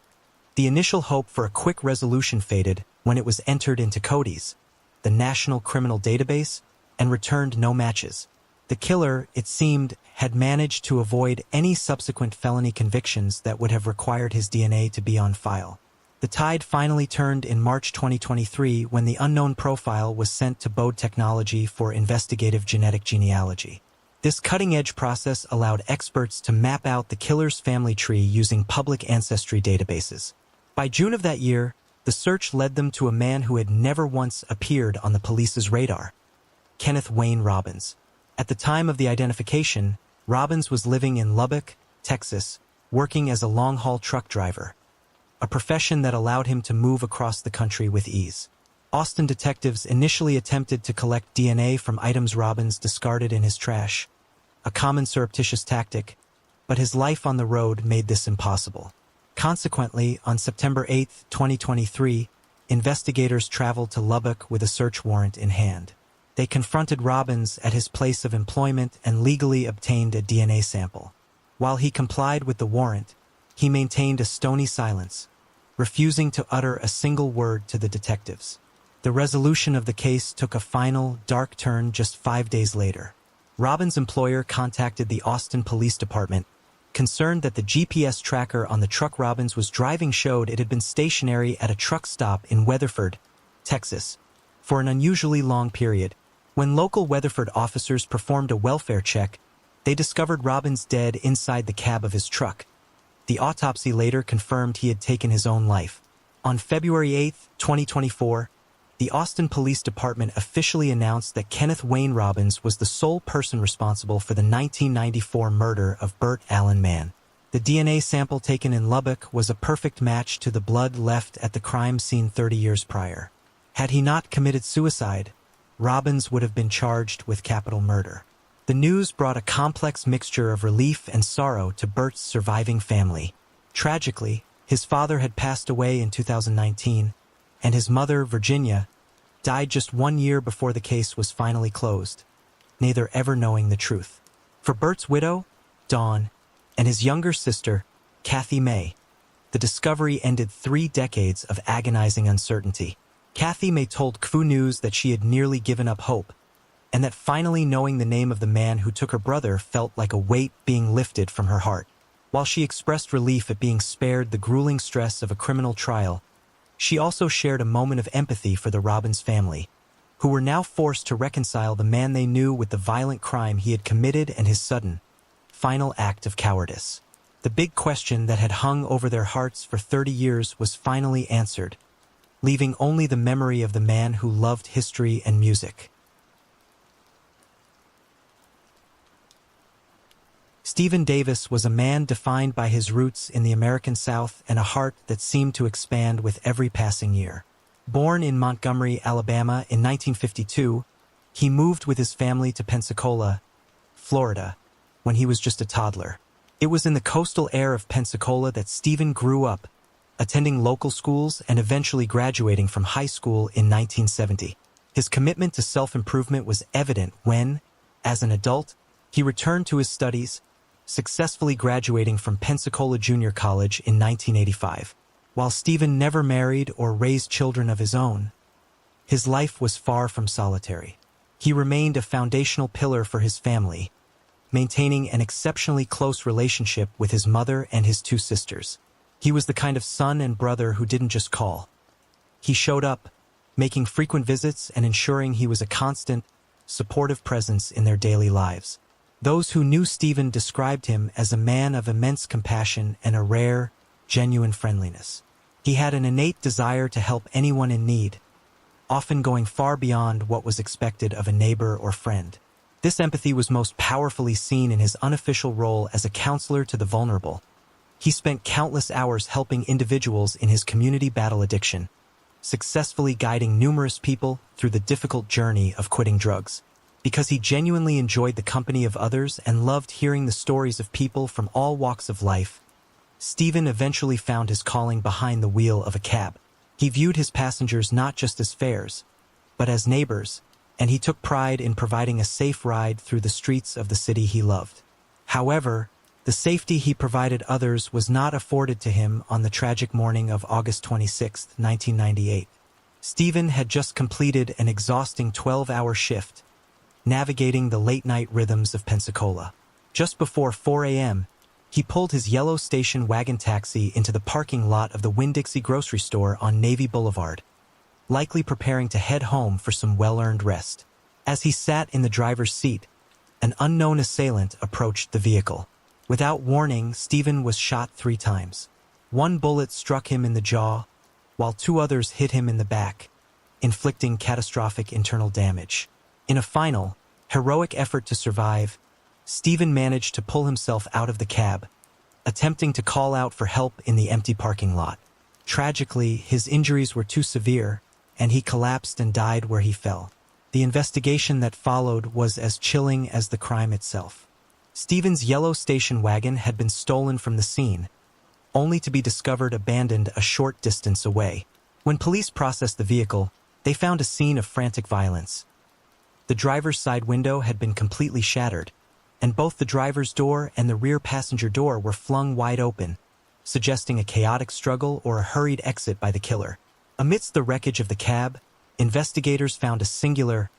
the initial hope for a quick resolution faded when it was entered into CODIS, the National Criminal Database, and returned no matches. The killer, it seemed, had managed to avoid any subsequent felony convictions that would have required his DNA to be on file. The tide finally turned in March 2023 when the unknown profile was sent to Bode Technology for investigative genetic genealogy. This cutting-edge process allowed experts to map out the killer's family tree using public ancestry databases. By June of that year, the search led them to a man who had never once appeared on the police's radar: Kenneth Wayne Robbins. At the time of the identification, Robbins was living in Lubbock, Texas, working as a long-haul truck driver, a profession that allowed him to move across the country with ease. Austin detectives initially attempted to collect DNA from items Robbins discarded in his trash, a common surreptitious tactic, but his life on the road made this impossible. Consequently, on September 8, 2023, investigators traveled to Lubbock with a search warrant in hand. They confronted Robbins at his place of employment and legally obtained a DNA sample. While he complied with the warrant, he maintained a stony silence, refusing to utter a single word to the detectives. The resolution of the case took a final, dark turn just 5 days later. Robbins' employer contacted the Austin Police Department, concerned that the GPS tracker on the truck Robbins was driving showed it had been stationary at a truck stop in Weatherford, Texas, for an unusually long period. When local Weatherford officers performed a welfare check, they discovered Robbins dead inside the cab of his truck. The autopsy later confirmed he had taken his own life. On February 8, 2024, the Austin Police Department officially announced that Kenneth Wayne Robbins was the sole person responsible for the 1994 murder of Burt Allen Mann. The DNA sample taken in Lubbock was a perfect match to the blood left at the crime scene 30 years prior. Had he not committed suicide, Robbins would have been charged with capital murder. The news brought a complex mixture of relief and sorrow to Burt's surviving family. Tragically, his father had passed away in 2019, and his mother, Virginia, died just 1 year before the case was finally closed, neither ever knowing the truth. For Burt's widow, Dawn, and his younger sister, Kathy May, the discovery ended 3 decades of agonizing uncertainty. Kathy May told KFU News that she had nearly given up hope, and that finally knowing the name of the man who took her brother felt like a weight being lifted from her heart. While she expressed relief at being spared the grueling stress of a criminal trial, she also shared a moment of empathy for the Robbins family, who were now forced to reconcile the man they knew with the violent crime he had committed and his sudden, final act of cowardice. The big question that had hung over their hearts for 30 years was finally answered, leaving only the memory of the man who loved history and music. Stephen Davis was a man defined by his roots in the American South and a heart that seemed to expand with every passing year. Born in Montgomery, Alabama in 1952, he moved with his family to Pensacola, Florida, when he was just a toddler. It was in the coastal air of Pensacola that Stephen grew up, attending local schools and eventually graduating from high school in 1970. His commitment to self-improvement was evident when, as an adult, he returned to his studies, successfully graduating from Pensacola Junior College in 1985. While Stephen never married or raised children of his own, his life was far from solitary. He remained a foundational pillar for his family, maintaining an exceptionally close relationship with his mother and his 2 sisters. He was the kind of son and brother who didn't just call. He showed up, making frequent visits and ensuring he was a constant, supportive presence in their daily lives. Those who knew Stephen described him as a man of immense compassion and a rare, genuine friendliness. He had an innate desire to help anyone in need, often going far beyond what was expected of a neighbor or friend. This empathy was most powerfully seen in his unofficial role as a counselor to the vulnerable. He spent countless hours helping individuals in his community battle addiction, successfully guiding numerous people through the difficult journey of quitting drugs. Because he genuinely enjoyed the company of others and loved hearing the stories of people from all walks of life, Stephen eventually found his calling behind the wheel of a cab. He viewed his passengers not just as fares, but as neighbors, and he took pride in providing a safe ride through the streets of the city he loved. However, the safety he provided others was not afforded to him on the tragic morning of August 26, 1998. Stephen had just completed an exhausting 12-hour shift, navigating the late-night rhythms of Pensacola. Just before 4 a.m., he pulled his yellow station wagon taxi into the parking lot of the Winn-Dixie grocery store on Navy Boulevard, likely preparing to head home for some well-earned rest. As he sat in the driver's seat, an unknown assailant approached the vehicle. Without warning, Stephen was shot 3 times. 1 bullet struck him in the jaw, while 2 others hit him in the back, inflicting catastrophic internal damage. In a final, heroic effort to survive, Stephen managed to pull himself out of the cab, attempting to call out for help in the empty parking lot. Tragically, his injuries were too severe, and he collapsed and died where he fell. The investigation that followed was as chilling as the crime itself. Stephen's yellow station wagon had been stolen from the scene, only to be discovered abandoned a short distance away. When police processed the vehicle, they found a scene of frantic violence. The driver's side window had been completely shattered, and both the driver's door and the rear passenger door were flung wide open, suggesting a chaotic struggle or a hurried exit by the killer. Amidst the wreckage of the cab, investigators found a singular,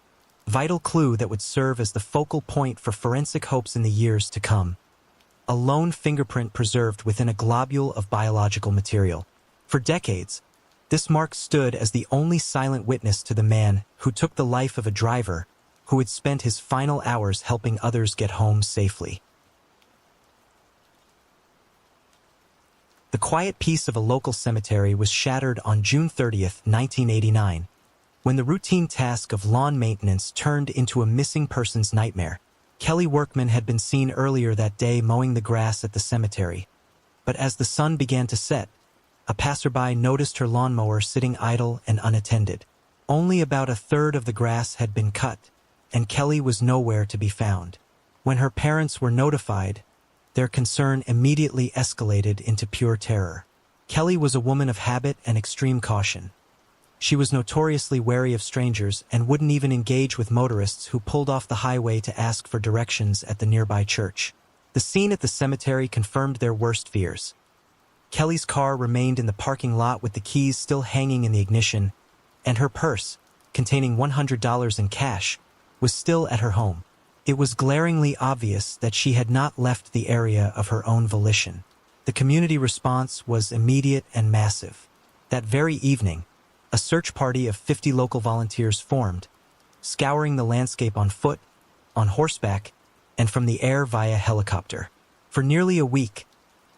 vital clue that would serve as the focal point for forensic hopes in the years to come. A lone fingerprint preserved within a globule of biological material. For decades, this mark stood as the only silent witness to the man who took the life of a driver who had spent his final hours helping others get home safely. The quiet peace of a local cemetery was shattered on June 30th, 1989, when the routine task of lawn maintenance turned into a missing person's nightmare. Kelly Workman had been seen earlier that day mowing the grass at the cemetery, but as the sun began to set, a passerby noticed her lawnmower sitting idle and unattended. Only about a third of the grass had been cut, and Kelly was nowhere to be found. When her parents were notified, their concern immediately escalated into pure terror. Kelly was a woman of habit and extreme caution. She was notoriously wary of strangers and wouldn't even engage with motorists who pulled off the highway to ask for directions at the nearby church. The scene at the cemetery confirmed their worst fears. Kelly's car remained in the parking lot with the keys still hanging in the ignition, and her purse, containing $100 in cash, was still at her home. It was glaringly obvious that she had not left the area of her own volition. The community response was immediate and massive. That very evening, a search party of 50 local volunteers formed, scouring the landscape on foot, on horseback, and from the air via helicopter. For nearly a week,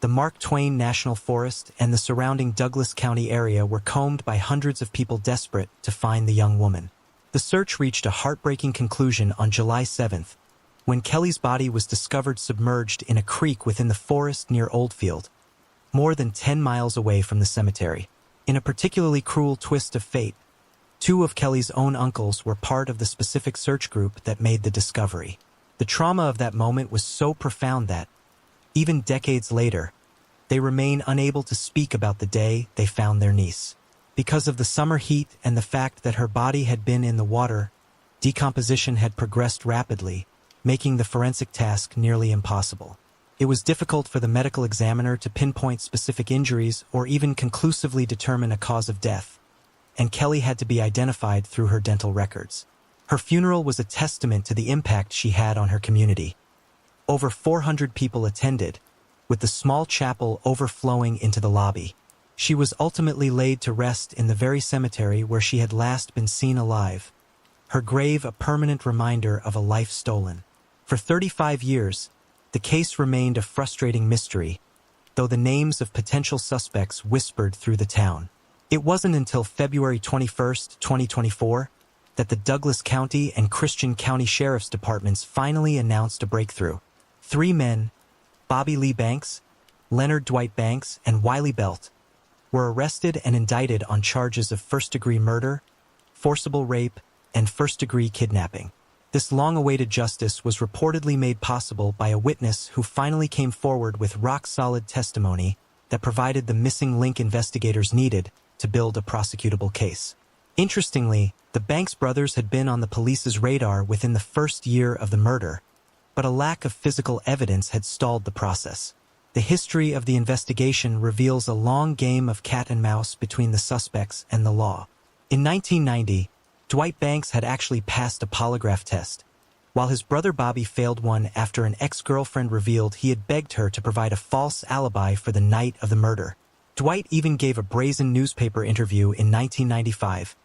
the Mark Twain National Forest and the surrounding Douglas County area were combed by hundreds of people desperate to find the young woman. The search reached a heartbreaking conclusion on July 7th, when Kelly's body was discovered submerged in a creek within the forest near Oldfield, more than 10 miles away from the cemetery. In a particularly cruel twist of fate, two of Kelly's own uncles were part of the specific search group that made the discovery. The trauma of that moment was so profound that, even decades later, they remain unable to speak about the day they found their niece. Because of the summer heat and the fact that her body had been in the water, decomposition had progressed rapidly, making the forensic task nearly impossible. It was difficult for the medical examiner to pinpoint specific injuries or even conclusively determine a cause of death, and Kelly had to be identified through her dental records. Her funeral was a testament to the impact she had on her community. Over 400 people attended, with the small chapel overflowing into the lobby. She was ultimately laid to rest in the very cemetery where she had last been seen alive, her grave a permanent reminder of a life stolen. For 35 years, the case remained a frustrating mystery, though the names of potential suspects whispered through the town. It wasn't until February 21, 2024, that the Douglas County and Christian County Sheriff's Departments finally announced a breakthrough. 3 men, Bobby Lee Banks, Leonard Dwight Banks, and Wiley Belt, were arrested and indicted on charges of first-degree murder, forcible rape, and first-degree kidnapping. This long-awaited justice was reportedly made possible by a witness who finally came forward with rock-solid testimony that provided the missing link investigators needed to build a prosecutable case. Interestingly, the Banks brothers had been on the police's radar within the first year of the murder, but a lack of physical evidence had stalled the process. The history of the investigation reveals a long game of cat and mouse between the suspects and the law. In 1990, Dwight Banks had actually passed a polygraph test, while his brother Bobby failed one after an ex-girlfriend revealed he had begged her to provide a false alibi for the night of the murder. Dwight even gave a brazen newspaper interview in 1995,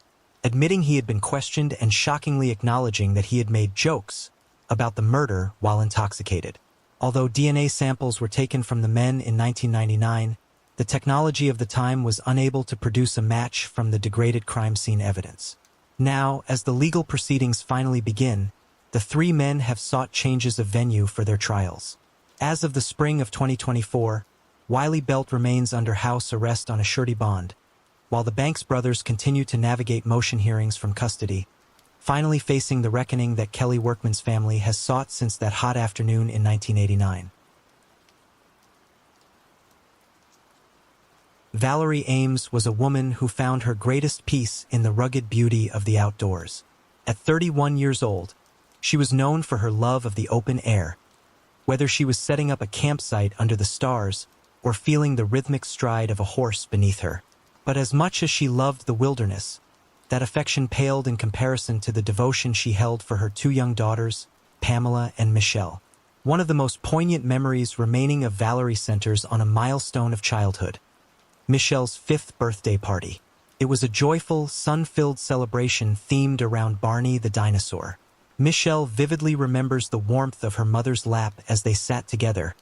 admitting he had been questioned and shockingly acknowledging that he had made jokes about the murder while intoxicated. Although DNA samples were taken from the men in 1999, the technology of the time was unable to produce a match from the degraded crime scene evidence. Now, as the legal proceedings finally begin, the 3 men have sought changes of venue for their trials. As of the spring of 2024, Wiley Belt remains under house arrest on a surety bond, while the Banks brothers continue to navigate motion hearings from custody, finally facing the reckoning that Kelly Workman's family has sought since that hot afternoon in 1989. Valerie Ames was a woman who found her greatest peace in the rugged beauty of the outdoors. At 31 years old, she was known for her love of the open air, whether she was setting up a campsite under the stars or feeling the rhythmic stride of a horse beneath her. But as much as she loved the wilderness, that affection paled in comparison to the devotion she held for her two young daughters, Pamela and Michelle. One of the most poignant memories remaining of Valerie centers on a milestone of childhood: Michelle's 5th birthday party. It was a joyful, sun-filled celebration themed around Barney the dinosaur. Michelle vividly remembers the warmth of her mother's lap as they sat together,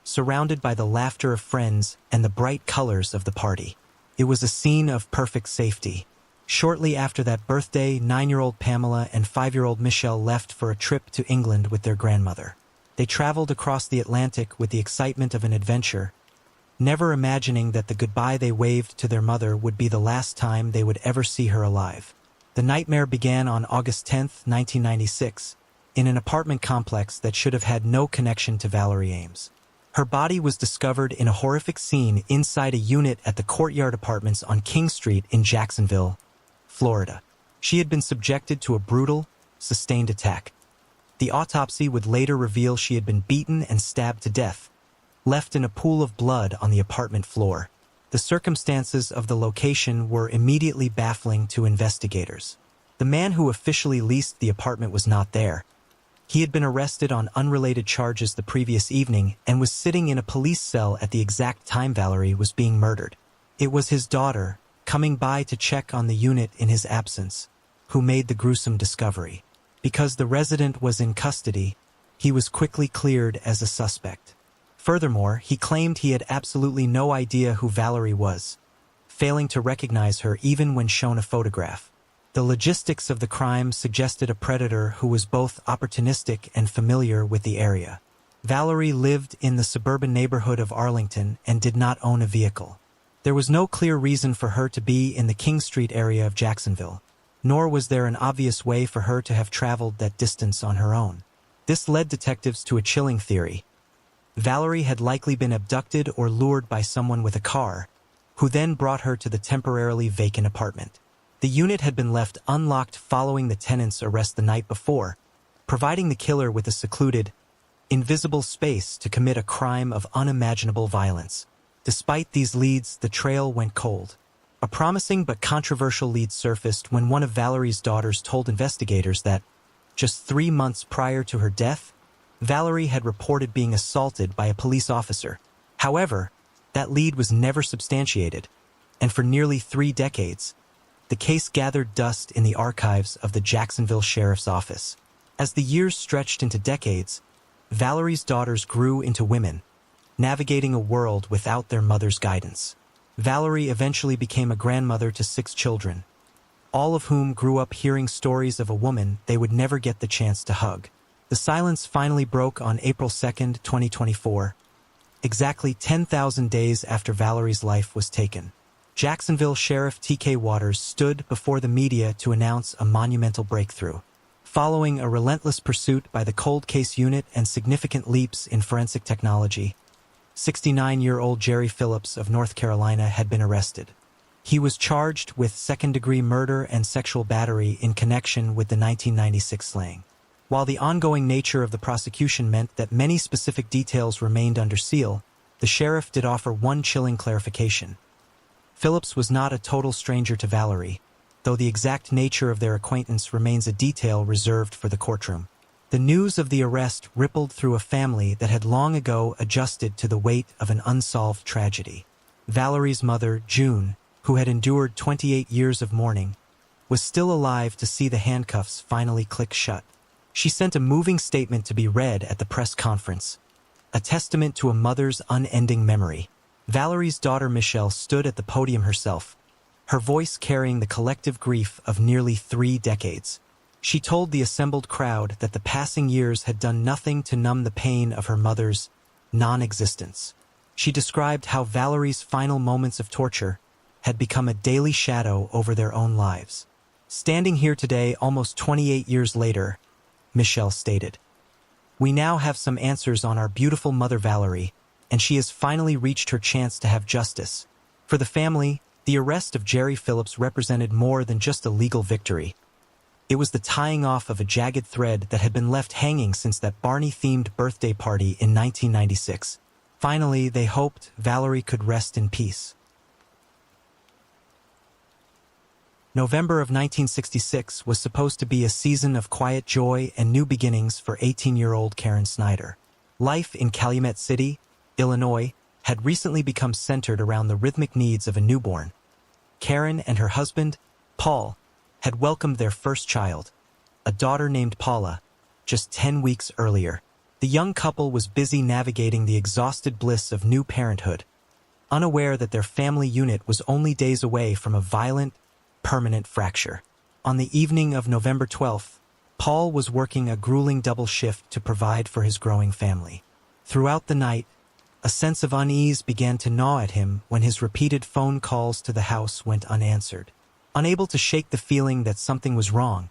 surrounded by the laughter of friends and the bright colors of the party. It was a scene of perfect safety. Shortly after that birthday, 9-year-old Pamela and 5-year-old Michelle left for a trip to England with their grandmother. They traveled across the Atlantic with the excitement of an adventure, never imagining that the goodbye they waved to their mother would be the last time they would ever see her alive. The nightmare began on August 10, 1996, in an apartment complex that should have had no connection to Valerie Ames. Her body was discovered in a horrific scene inside a unit at the Courtyard Apartments on King Street in Jacksonville, Florida. She had been subjected to a brutal, sustained attack. The autopsy would later reveal she had been beaten and stabbed to death, left in a pool of blood on the apartment floor. The circumstances of the location were immediately baffling to investigators. The man who officially leased the apartment was not there. He had been arrested on unrelated charges the previous evening and was sitting in a police cell at the exact time Valerie was being murdered. It was his daughter, coming by to check on the unit in his absence, who made the gruesome discovery. Because the resident was in custody, he was quickly cleared as a suspect. Furthermore, he claimed he had absolutely no idea who Valerie was, failing to recognize her even when shown a photograph. The logistics of the crime suggested a predator who was both opportunistic and familiar with the area. Valerie lived in the suburban neighborhood of Arlington and did not own a vehicle. There was no clear reason for her to be in the King Street area of Jacksonville, nor was there an obvious way for her to have traveled that distance on her own. This led detectives to a chilling theory. Valerie had likely been abducted or lured by someone with a car, who then brought her to the temporarily vacant apartment. The unit had been left unlocked following the tenant's arrest the night before, providing the killer with a secluded, invisible space to commit a crime of unimaginable violence. Despite these leads, the trail went cold. A promising but controversial lead surfaced when one of Valerie's daughters told investigators that, just 3 months prior to her death, Valerie had reported being assaulted by a police officer. However, that lead was never substantiated, and for nearly 3 decades, the case gathered dust in the archives of the Jacksonville Sheriff's Office. As the years stretched into decades, Valerie's daughters grew into women, navigating a world without their mother's guidance. Valerie eventually became a grandmother to 6 children, all of whom grew up hearing stories of a woman they would never get the chance to hug. The silence finally broke on April 2, 2024, exactly 10,000 days after Valerie's life was taken. Jacksonville Sheriff T.K. Waters stood before the media to announce a monumental breakthrough. Following a relentless pursuit by the cold case unit and significant leaps in forensic technology, 69-year-old Jerry Phillips of North Carolina had been arrested. He was charged with second-degree murder and sexual battery in connection with the 1996 slaying. While the ongoing nature of the prosecution meant that many specific details remained under seal, the sheriff did offer one chilling clarification. Phillips was not a total stranger to Valerie, though the exact nature of their acquaintance remains a detail reserved for the courtroom. The news of the arrest rippled through a family that had long ago adjusted to the weight of an unsolved tragedy. Valerie's mother, June, who had endured 28 years of mourning, was still alive to see the handcuffs finally click shut. She sent a moving statement to be read at the press conference, a testament to a mother's unending memory. Valerie's daughter Michelle stood at the podium herself, her voice carrying the collective grief of nearly 3 decades. She told the assembled crowd that the passing years had done nothing to numb the pain of her mother's non-existence. She described how Valerie's final moments of torture had become a daily shadow over their own lives. Standing here today, almost 28 years later, Michelle stated, "We now have some answers on our beautiful mother Valerie, and she has finally reached her chance to have justice For the family, the arrest of Jerry Phillips represented more than just a legal victory. It was the tying off of a jagged thread that had been left hanging since that Barney-themed birthday party in 1996. Finally, they hoped Valerie could rest in peace. November of 1966 was supposed to be a season of quiet joy and new beginnings for 18-year-old Karen Snyder. Life in Calumet City, Illinois, had recently become centered around the rhythmic needs of a newborn. Karen and her husband, Paul, had welcomed their first child, a daughter named Paula, just 10 weeks earlier. The young couple was busy navigating the exhausted bliss of new parenthood, unaware that their family unit was only days away from a violent, permanent fracture. On the evening of November 12th, Paul was working a grueling double shift to provide for his growing family. Throughout the night, a sense of unease began to gnaw at him when his repeated phone calls to the house went unanswered. Unable to shake the feeling that something was wrong,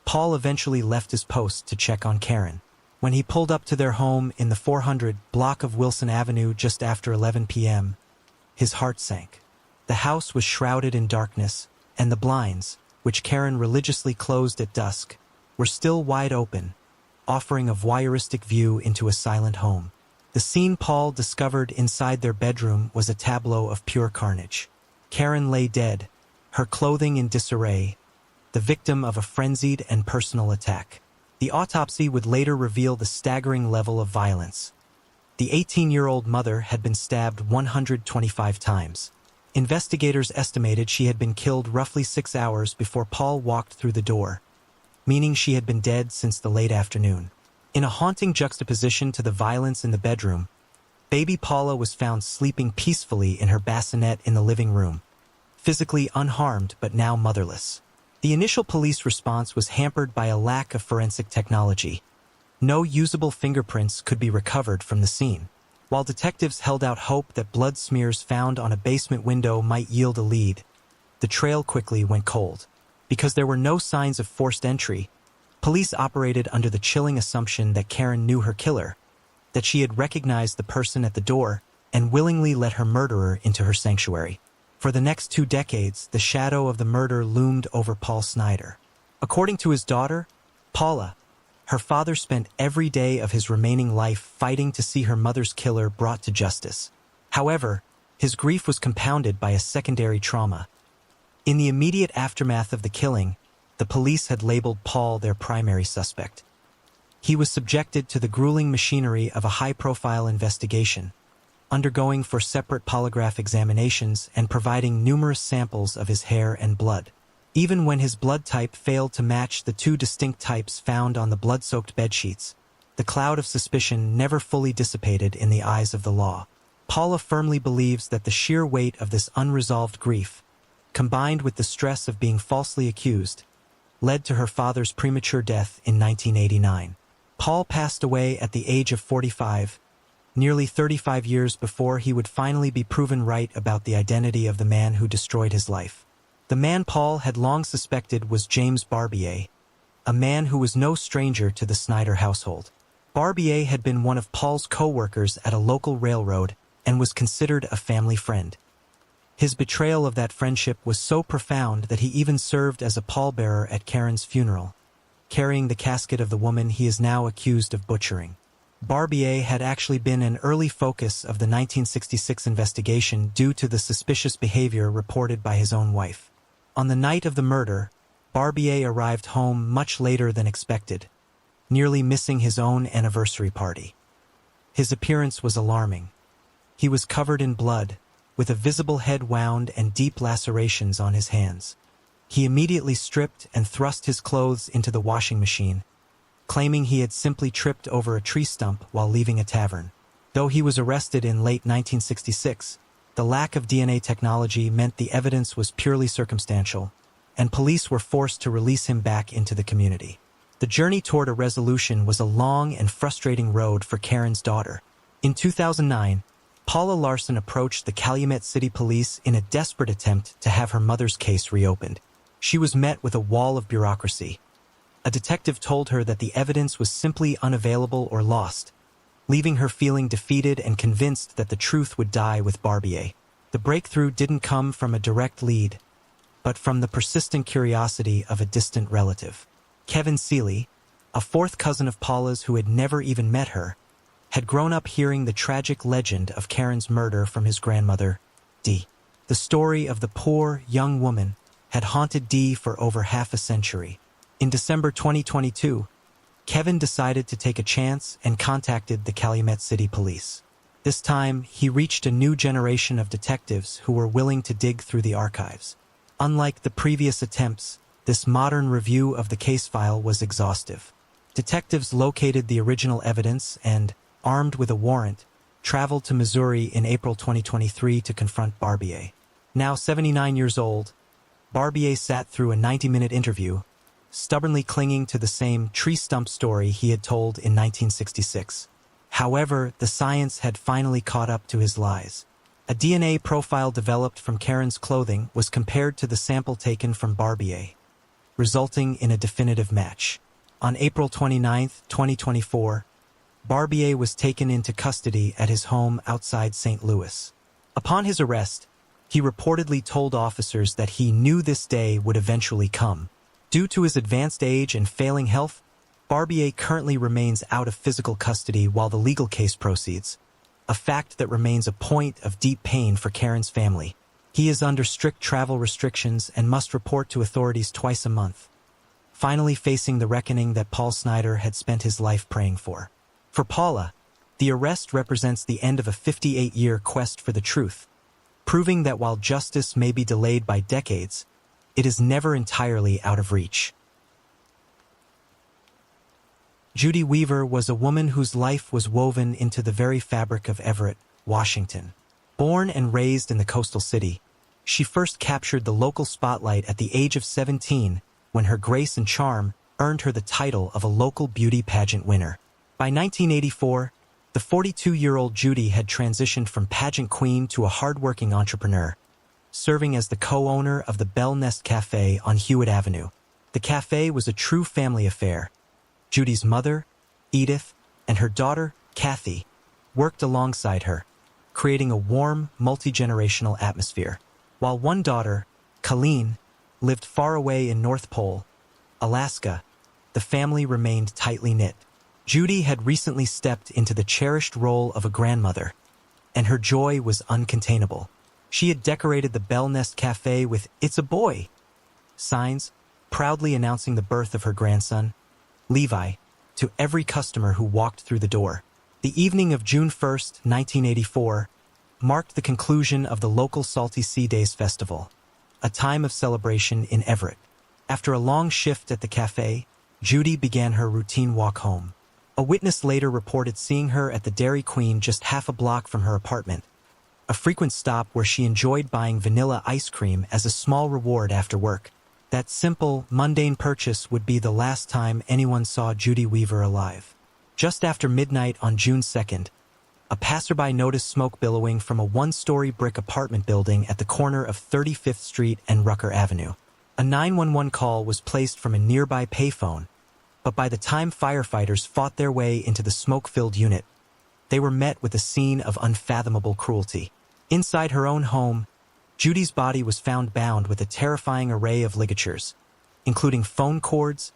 Paul eventually left his post to check on Karen. When he pulled up to their home in the 400 block of Wilson Avenue just after 11 p.m., his heart sank. The house was shrouded in darkness, and the blinds, which Karen religiously closed at dusk, were still wide open, offering a voyeuristic view into a silent home. The scene Paul discovered inside their bedroom was a tableau of pure carnage. Karen lay dead, her clothing in disarray, the victim of a frenzied and personal attack. The autopsy would later reveal the staggering level of violence. The 18-year-old mother had been stabbed 125 times. Investigators estimated she had been killed roughly 6 hours before Paul walked through the door, meaning she had been dead since the late afternoon. In a haunting juxtaposition to the violence in the bedroom, baby Paula was found sleeping peacefully in her bassinet in the living room, physically unharmed but now motherless. The initial police response was hampered by a lack of forensic technology. No usable fingerprints could be recovered from the scene. While detectives held out hope that blood smears found on a basement window might yield a lead, the trail quickly went cold. Because there were no signs of forced entry, police operated under the chilling assumption that Karen knew her killer, that she had recognized the person at the door and willingly let her murderer into her sanctuary. For the next 2 decades, the shadow of the murder loomed over Paul Snyder. According to his daughter, Paula, her father spent every day of his remaining life fighting to see her mother's killer brought to justice. However, his grief was compounded by a secondary trauma. In the immediate aftermath of the killing, the police had labeled Paul their primary suspect. He was subjected to the grueling machinery of a high-profile investigation, undergoing 4 separate polygraph examinations and providing numerous samples of his hair and blood. Even when his blood type failed to match the 2 distinct types found on the blood-soaked bedsheets, the cloud of suspicion never fully dissipated in the eyes of the law. Paula firmly believes that the sheer weight of this unresolved grief, combined with the stress of being falsely accused, led to her father's premature death in 1989. Paul passed away at the age of 45, nearly 35 years before he would finally be proven right about the identity of the man who destroyed his life. The man Paul had long suspected was James Barbier, a man who was no stranger to the Snyder household. Barbier had been one of Paul's co-workers at a local railroad and was considered a family friend. His betrayal of that friendship was so profound that he even served as a pallbearer at Karen's funeral, carrying the casket of the woman he is now accused of butchering. Barbier had actually been an early focus of the 1966 investigation due to the suspicious behavior reported by his own wife. On the night of the murder, Barbier arrived home much later than expected, nearly missing his own anniversary party. His appearance was alarming. He was covered in blood, with a visible head wound and deep lacerations on his hands. He immediately stripped and thrust his clothes into the washing machine, claiming he had simply tripped over a tree stump while leaving a tavern. Though he was arrested in late 1966, the lack of DNA technology meant the evidence was purely circumstantial, and police were forced to release him back into the community. The journey toward a resolution was a long and frustrating road for Karen's daughter. In 2009, Paula Larson approached the Calumet City Police in a desperate attempt to have her mother's case reopened. She was met with a wall of bureaucracy. A detective told her that the evidence was simply unavailable or lost, leaving her feeling defeated and convinced that the truth would die with Barbier. The breakthrough didn't come from a direct lead, but from the persistent curiosity of a distant relative. Kevin Seeley, a fourth cousin of Paula's who had never even met her, had grown up hearing the tragic legend of Karen's murder from his grandmother, Dee. The story of the poor, young woman had haunted Dee for over half a century. In December 2022, Kevin decided to take a chance and contacted the Calumet City Police. This time, he reached a new generation of detectives who were willing to dig through the archives. Unlike the previous attempts, this modern review of the case file was exhaustive. Detectives located the original evidence and, armed with a warrant, traveled to Missouri in April 2023 to confront Barbier. Now 79 years old, Barbier sat through a 90-minute interview, stubbornly clinging to the same tree stump story he had told in 1966. However, the science had finally caught up to his lies. A DNA profile developed from Karen's clothing was compared to the sample taken from Barbier, resulting in a definitive match. On April 29, 2024, Barbier was taken into custody at his home outside St. Louis. Upon his arrest, he reportedly told officers that he knew this day would eventually come. Due to his advanced age and failing health, Barbier currently remains out of physical custody while the legal case proceeds, a fact that remains a point of deep pain for Karen's family. He is under strict travel restrictions and must report to authorities twice a month, finally facing the reckoning that Paul Snyder had spent his life praying for. For Paula, the arrest represents the end of a 58-year quest for the truth, proving that while justice may be delayed by decades, it is never entirely out of reach. Judy Weaver was a woman whose life was woven into the very fabric of Everett, Washington. Born and raised in the coastal city, she first captured the local spotlight at the age of 17 when her grace and charm earned her the title of a local beauty pageant winner. By 1984, the 42-year-old Judy had transitioned from pageant queen to a hardworking entrepreneur, serving as the co-owner of the Bell Nest Cafe on Hewitt Avenue. The cafe was a true family affair. Judy's mother, Edith, and her daughter, Kathy, worked alongside her, creating a warm, multi-generational atmosphere. While one daughter, Colleen, lived far away in North Pole, Alaska, the family remained tightly knit. Judy had recently stepped into the cherished role of a grandmother, and her joy was uncontainable. She had decorated the Bell Nest Cafe with "It's a boy" signs, proudly announcing the birth of her grandson, Levi, to every customer who walked through the door. The evening of June 1, 1984, marked the conclusion of the local Salty Sea Days Festival, a time of celebration in Everett. After a long shift at the cafe, Judy began her routine walk home. A witness later reported seeing her at the Dairy Queen just half a block from her apartment, a frequent stop where she enjoyed buying vanilla ice cream as a small reward after work. That simple, mundane purchase would be the last time anyone saw Judy Weaver alive. Just after midnight on June 2nd, a passerby noticed smoke billowing from a one-story brick apartment building at the corner of 35th Street and Rucker Avenue. A 911 call was placed from a nearby payphone, but by the time firefighters fought their way into the smoke-filled unit, they were met with a scene of unfathomable cruelty. Inside her own home, Judy's body was found bound with a terrifying array of ligatures, including phone cords,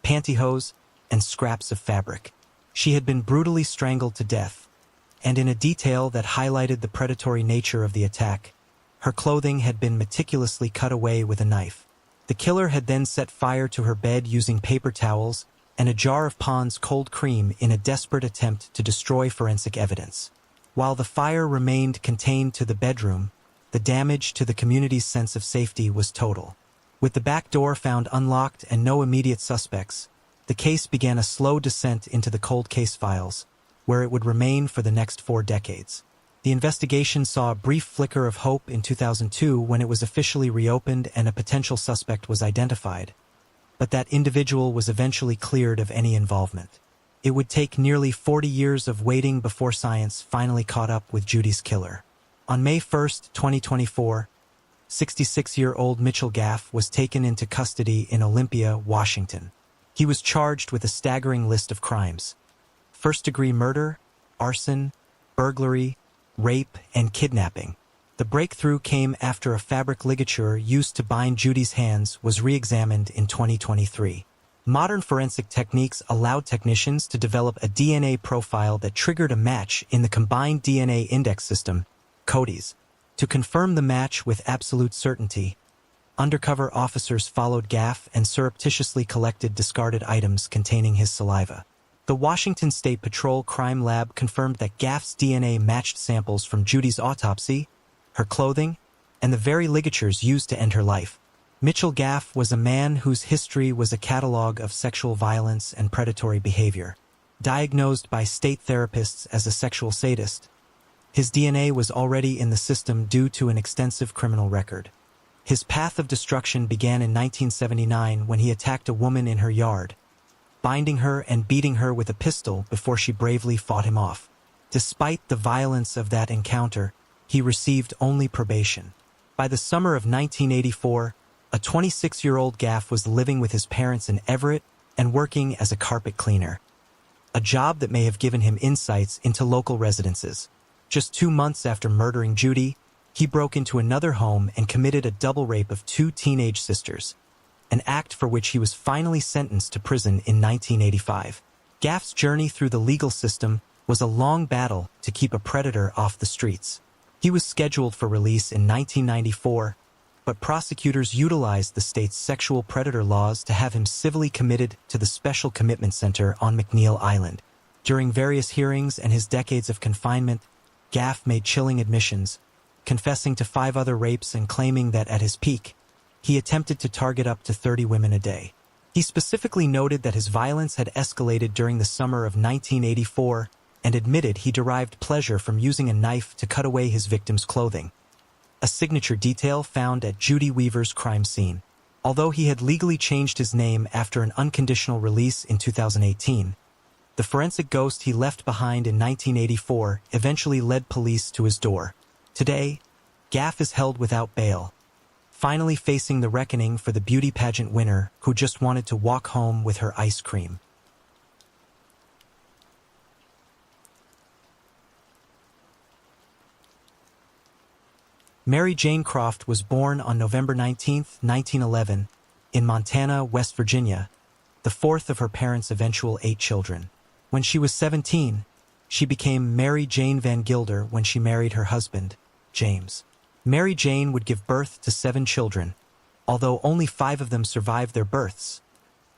pantyhose, and scraps of fabric. She had been brutally strangled to death, and in a detail that highlighted the predatory nature of the attack, her clothing had been meticulously cut away with a knife. The killer had then set fire to her bed using paper towels and a jar of Pond's cold cream in a desperate attempt to destroy forensic evidence. While the fire remained contained to the bedroom, the damage to the community's sense of safety was total. With the back door found unlocked and no immediate suspects, the case began a slow descent into the cold case files, where it would remain for the next 4 decades. The investigation saw a brief flicker of hope in 2002 when it was officially reopened and a potential suspect was identified, but that individual was eventually cleared of any involvement. It would take nearly 40 years of waiting before science finally caught up with Judy's killer. On May 1, 2024, 66-year-old Mitchell Gaff was taken into custody in Olympia, Washington. He was charged with a staggering list of crimes: first-degree murder, arson, burglary, rape, and kidnapping. The breakthrough came after a fabric ligature used to bind Judy's hands was re-examined in 2023. Modern forensic techniques allowed technicians to develop a DNA profile that triggered a match in the Combined DNA Index System, CODIS. To confirm the match with absolute certainty, undercover officers followed Gaff and surreptitiously collected discarded items containing his saliva. The Washington State Patrol Crime Lab confirmed that Gaff's DNA matched samples from Judy's autopsy, her clothing, and the very ligatures used to end her life. Mitchell Gaff was a man whose history was a catalog of sexual violence and predatory behavior. Diagnosed by state therapists as a sexual sadist, his DNA was already in the system due to an extensive criminal record. His path of destruction began in 1979 when he attacked a woman in her yard, binding her and beating her with a pistol before she bravely fought him off. Despite the violence of that encounter, he received only probation. By the summer of 1984, a 26-year-old Gaff was living with his parents in Everett and working as a carpet cleaner, a job that may have given him insights into local residences. Just 2 months after murdering Judy, he broke into another home and committed a double rape of 2 teenage sisters, an act for which he was finally sentenced to prison in 1985. Gaff's journey through the legal system was a long battle to keep a predator off the streets. He was scheduled for release in 1994, but prosecutors utilized the state's sexual predator laws to have him civilly committed to the Special Commitment Center on McNeil Island. During various hearings and his decades of confinement, Gaff made chilling admissions, confessing to 5 other rapes and claiming that at his peak, he attempted to target up to 30 women a day. He specifically noted that his violence had escalated during the summer of 1984 and admitted he derived pleasure from using a knife to cut away his victim's clothing, a signature detail found at Judy Weaver's crime scene. Although he had legally changed his name after an unconditional release in 2018, the forensic ghost he left behind in 1984 eventually led police to his door. Today, Gaff is held without bail, finally facing the reckoning for the beauty pageant winner who just wanted to walk home with her ice cream. Mary Jane Croft was born on November 19, 1911, in Montana, West Virginia, the 4th of her parents' eventual 8 children. When she was 17, she became Mary Jane Van Gilder when she married her husband, James. Mary Jane would give birth to 7 children, although only 5 of them survived their births.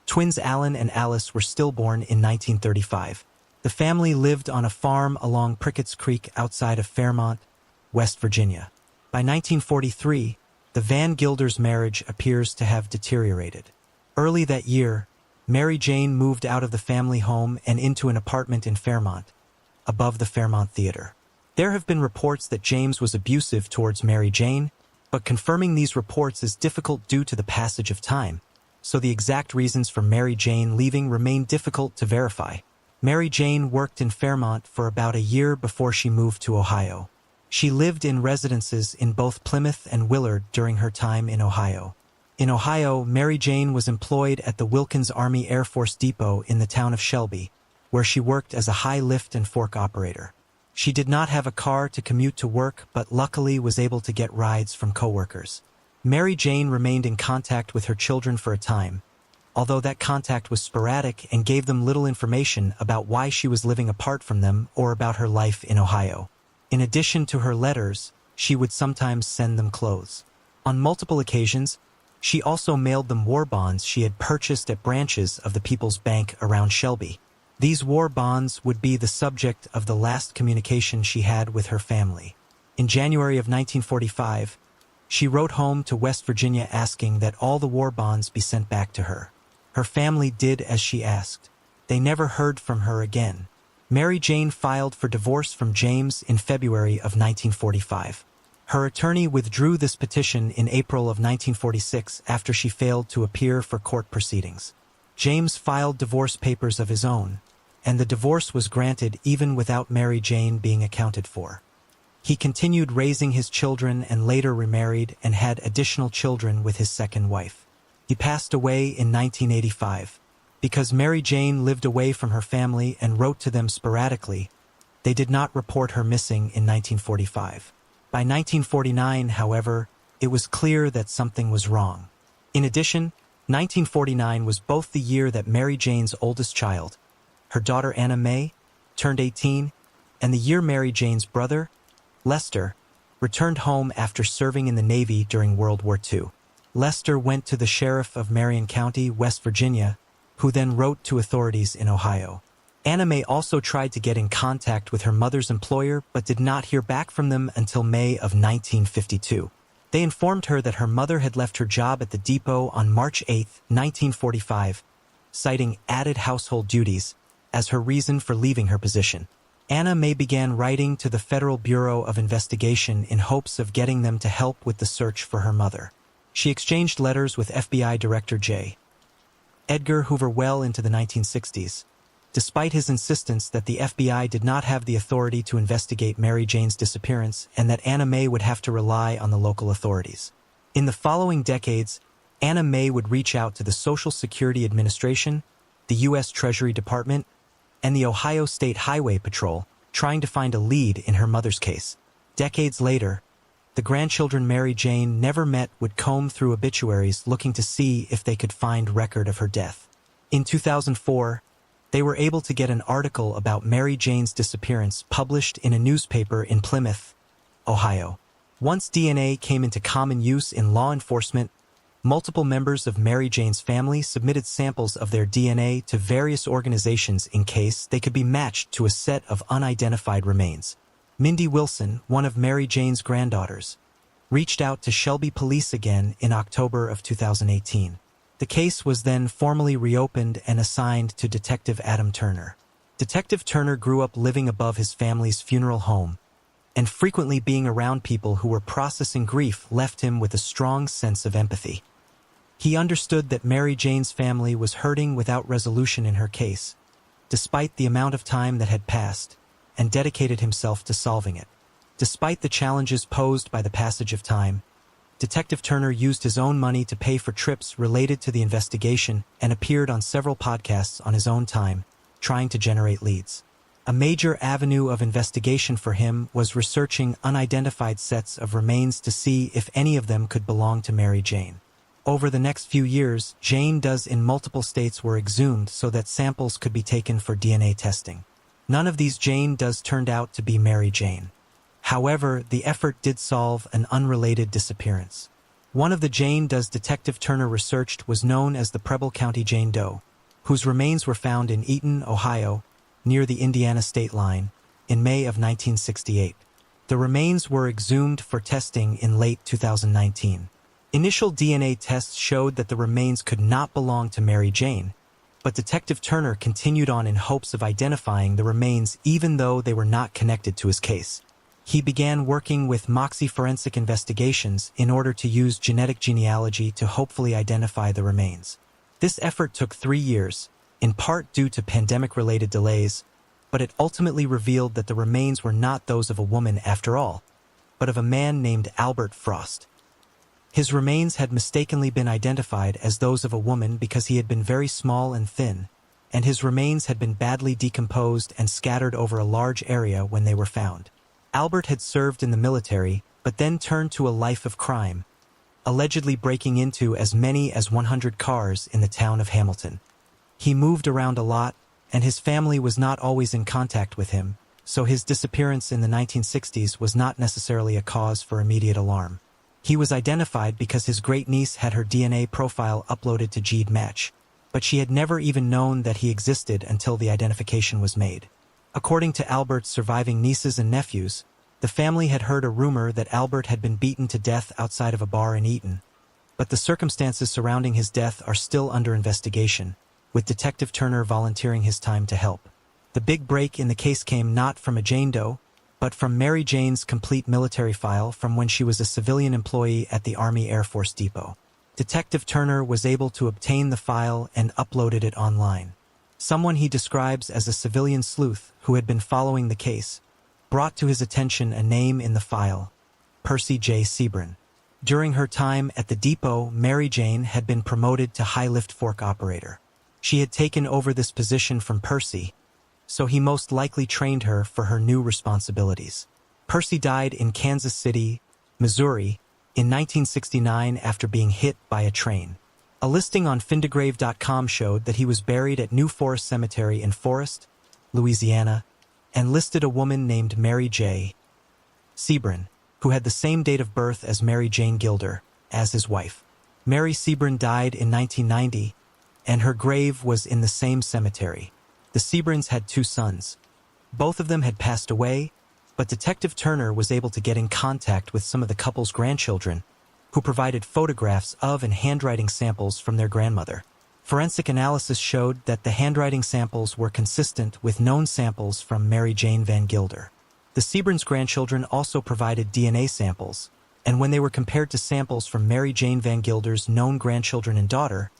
Twins Alan and Alice were stillborn in 1935. The family lived on a farm along Prickett's Creek outside of Fairmont, West Virginia. By 1943, the Van Gilders' marriage appears to have deteriorated. Early that year, Mary Jane moved out of the family home and into an apartment in Fairmont, above the Fairmont Theater. There have been reports that James was abusive towards Mary Jane, but confirming these reports is difficult due to the passage of time, so the exact reasons for Mary Jane leaving remain difficult to verify. Mary Jane worked in Fairmont for about a year before she moved to Ohio. She lived in residences in both Plymouth and Willard during her time in Ohio. In Ohio, Mary Jane was employed at the Wilkins Army Air Force Depot in the town of Shelby, where she worked as a high lift and fork operator. She did not have a car to commute to work, but luckily was able to get rides from coworkers. Mary Jane remained in contact with her children for a time, although that contact was sporadic and gave them little information about why she was living apart from them or about her life in Ohio. In addition to her letters, she would sometimes send them clothes. On multiple occasions, she also mailed them war bonds she had purchased at branches of the People's Bank around Shelby. These war bonds would be the subject of the last communication she had with her family. In January of 1945, she wrote home to West Virginia asking that all the war bonds be sent back to her. Her family did as she asked. They never heard from her again. Mary Jane filed for divorce from James in February of 1945. Her attorney withdrew this petition in April of 1946 after she failed to appear for court proceedings. James filed divorce papers of his own, and the divorce was granted even without Mary Jane being accounted for. He continued raising his children and later remarried and had additional children with his second wife. He passed away in 1985. Because Mary Jane lived away from her family and wrote to them sporadically, they did not report her missing in 1945. By 1949, however, it was clear that something was wrong. In addition, 1949 was both the year that Mary Jane's oldest child, her daughter Anna May, turned 18, and the year Mary Jane's brother, Lester, returned home after serving in the Navy during World War II. Lester went to the sheriff of Marion County, West Virginia, who then wrote to authorities in Ohio. Anna May also tried to get in contact with her mother's employer but did not hear back from them until May of 1952. They informed her that her mother had left her job at the depot on March 8, 1945, citing added household duties as her reason for leaving her position. Anna May began writing to the Federal Bureau of Investigation in hopes of getting them to help with the search for her mother. She exchanged letters with FBI Director J. Edgar Hoover well into the 1960s, despite his insistence that the FBI did not have the authority to investigate Mary Jane's disappearance and that Anna May would have to rely on the local authorities. In the following decades, Anna May would reach out to the Social Security Administration, the U.S. Treasury Department, and the Ohio State Highway Patrol, trying to find a lead in her mother's case. Decades later, the grandchildren Mary Jane never met would comb through obituaries looking to see if they could find record of her death. In 2004, they were able to get an article about Mary Jane's disappearance published in a newspaper in Plymouth, Ohio. Once DNA came into common use in law enforcement, multiple members of Mary Jane's family submitted samples of their DNA to various organizations in case they could be matched to a set of unidentified remains. Mindy Wilson, one of Mary Jane's granddaughters, reached out to Shelby Police again in October of 2018. The case was then formally reopened and assigned to Detective Adam Turner. Detective Turner grew up living above his family's funeral home, and frequently being around people who were processing grief left him with a strong sense of empathy. He understood that Mary Jane's family was hurting without resolution in her case, despite the amount of time that had passed, and dedicated himself to solving it. Despite the challenges posed by the passage of time, Detective Turner used his own money to pay for trips related to the investigation and appeared on several podcasts on his own time, trying to generate leads. A major avenue of investigation for him was researching unidentified sets of remains to see if any of them could belong to Mary Jane. Over the next few years, Jane Does in multiple states were exhumed so that samples could be taken for DNA testing. None of these Jane Does turned out to be Mary Jane. However, the effort did solve an unrelated disappearance. One of the Jane Does Detective Turner researched was known as the Preble County Jane Doe, whose remains were found in Eaton, Ohio, near the Indiana state line, in May of 1968. The remains were exhumed for testing in late 2019. Initial DNA tests showed that the remains could not belong to Mary Jane, but Detective Turner continued on in hopes of identifying the remains even though they were not connected to his case. He began working with Moxie Forensic Investigations in order to use genetic genealogy to hopefully identify the remains. This effort took 3 years, in part due to pandemic-related delays, but it ultimately revealed that the remains were not those of a woman after all, but of a man named Albert Frost. His remains had mistakenly been identified as those of a woman because he had been very small and thin, and his remains had been badly decomposed and scattered over a large area when they were found. Albert had served in the military, but then turned to a life of crime, allegedly breaking into as many as 100 cars in the town of Hamilton. He moved around a lot, and his family was not always in contact with him, so his disappearance in the 1960s was not necessarily a cause for immediate alarm. He was identified because his great-niece had her DNA profile uploaded to GEDmatch, but she had never even known that he existed until the identification was made. According to Albert's surviving nieces and nephews, the family had heard a rumor that Albert had been beaten to death outside of a bar in Eaton, but the circumstances surrounding his death are still under investigation, with Detective Turner volunteering his time to help. The big break in the case came not from a Jane Doe, but from Mary Jane's complete military file from when she was a civilian employee at the Army Air Force Depot. Detective Turner was able to obtain the file and uploaded it online. Someone he describes as a civilian sleuth who had been following the case brought to his attention a name in the file, Percy J. Sebron. During her time at the depot, Mary Jane had been promoted to high lift fork operator. She had taken over this position from Percy, so he most likely trained her for her new responsibilities. Percy died in Kansas City, Missouri, in 1969 after being hit by a train. A listing on findagrave.com showed that he was buried at New Forest Cemetery in Forest, Louisiana, and listed a woman named Mary J. Sebren, who had the same date of birth as Mary Jane Gilder, as his wife. Mary Sebren died in 1990, and her grave was in the same cemetery. The Sebrens had 2 sons. Both of them had passed away, but Detective Turner was able to get in contact with some of the couple's grandchildren, who provided photographs of and handwriting samples from their grandmother. Forensic analysis showed that the handwriting samples were consistent with known samples from Mary Jane Van Gilder. The Sebrens' grandchildren also provided DNA samples, and when they were compared to samples from Mary Jane Van Gilder's known grandchildren and daughter,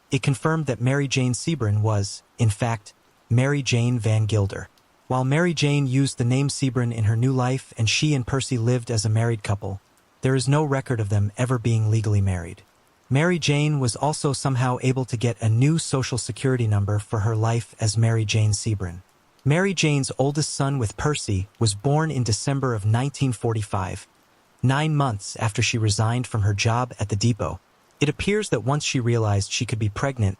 it confirmed that Mary Jane Sebren was, in fact, Mary Jane Van Gilder. While Mary Jane used the name Sebren in her new life and she and Percy lived as a married couple, there is no record of them ever being legally married. Mary Jane was also somehow able to get a new social security number for her life as Mary Jane Sebren. Mary Jane's oldest son with Percy was born in December of 1945, 9 months after she resigned from her job at the depot. It appears that once she realized she could be pregnant,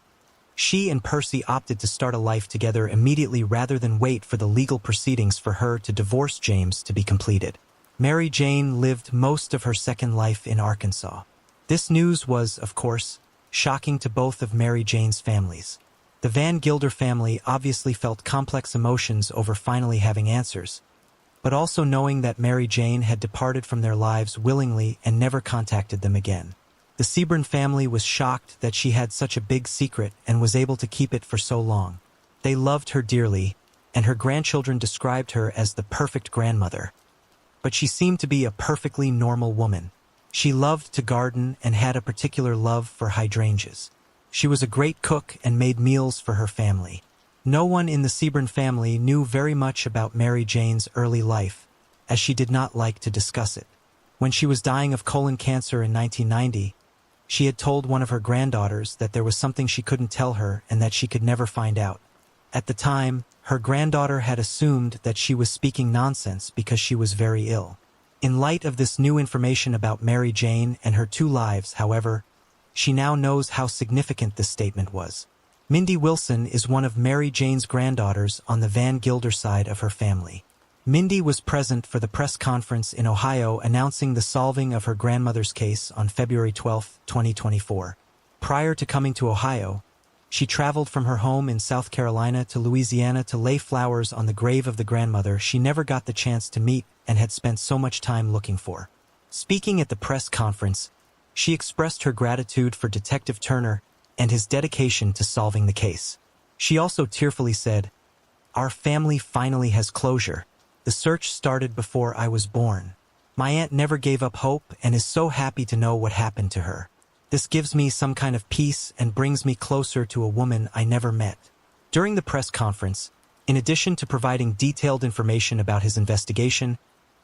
she and Percy opted to start a life together immediately rather than wait for the legal proceedings for her to divorce James to be completed. Mary Jane lived most of her second life in Arkansas. This news was, of course, shocking to both of Mary Jane's families. The Van Gilder family obviously felt complex emotions over finally having answers, but also knowing that Mary Jane had departed from their lives willingly and never contacted them again. The Sebren family was shocked that she had such a big secret and was able to keep it for so long. They loved her dearly, and her grandchildren described her as the perfect grandmother. But she seemed to be a perfectly normal woman. She loved to garden and had a particular love for hydrangeas. She was a great cook and made meals for her family. No one in the Sebren family knew very much about Mary Jane's early life, as she did not like to discuss it. When she was dying of colon cancer in 1990, she had told one of her granddaughters that there was something she couldn't tell her and that she could never find out. At the time, her granddaughter had assumed that she was speaking nonsense because she was very ill. In light of this new information about Mary Jane and her 2 lives, however, she now knows how significant this statement was. Mindy Wilson is one of Mary Jane's granddaughters on the Van Gilder side of her family. Mindy was present for the press conference in Ohio announcing the solving of her grandmother's case on February 12, 2024. Prior to coming to Ohio, she traveled from her home in South Carolina to Louisiana to lay flowers on the grave of the grandmother she never got the chance to meet and had spent so much time looking for. Speaking at the press conference, she expressed her gratitude for Detective Turner and his dedication to solving the case. She also tearfully said, "Our family finally has closure. The search started before I was born. My aunt never gave up hope and is so happy to know what happened to her. This gives me some kind of peace and brings me closer to a woman I never met." During the press conference, in addition to providing detailed information about his investigation,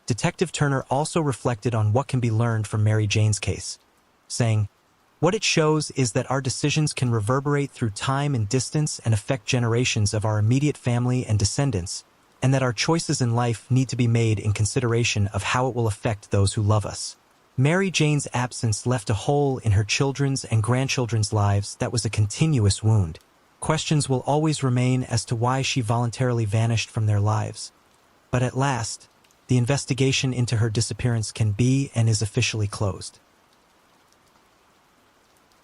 Detective Turner also reflected on what can be learned from Mary Jane's case, saying, "What it shows is that our decisions can reverberate through time and distance and affect generations of our immediate family and descendants, and that our choices in life need to be made in consideration of how it will affect those who love us." Mary Jane's absence left a hole in her children's and grandchildren's lives that was a continuous wound. Questions will always remain as to why she voluntarily vanished from their lives. But at last, the investigation into her disappearance can be and is officially closed.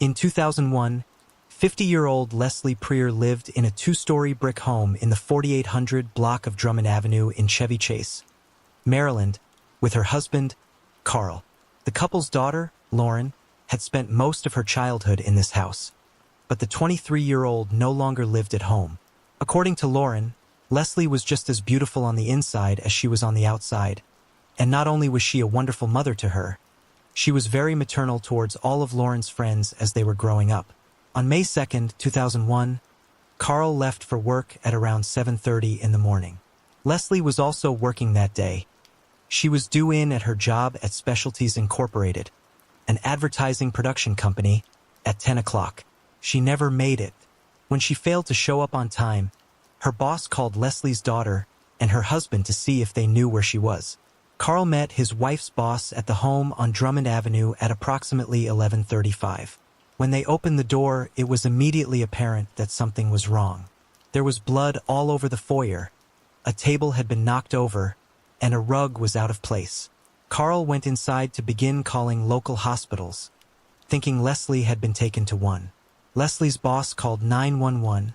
In 2001, 50-year-old Leslie Preer lived in a 2-story brick home in the 4800 block of Drummond Avenue in Chevy Chase, Maryland, with her husband, Carl. The couple's daughter, Lauren, had spent most of her childhood in this house, but the 23-year-old no longer lived at home. According to Lauren, Leslie was just as beautiful on the inside as she was on the outside, and not only was she a wonderful mother to her, she was very maternal towards all of Lauren's friends as they were growing up. On May 2, 2001, Carl left for work at around 7:30 in the morning. Leslie was also working that day. She was due in at her job at Specialties Incorporated, an advertising production company, at 10 o'clock. She never made it. When she failed to show up on time, her boss called Leslie's daughter and her husband to see if they knew where she was. Carl met his wife's boss at the home on Drummond Avenue at approximately 11:35. When they opened the door, it was immediately apparent that something was wrong. There was blood all over the foyer, a table had been knocked over, and a rug was out of place. Carl went inside to begin calling local hospitals, thinking Leslie had been taken to one. Leslie's boss called 911,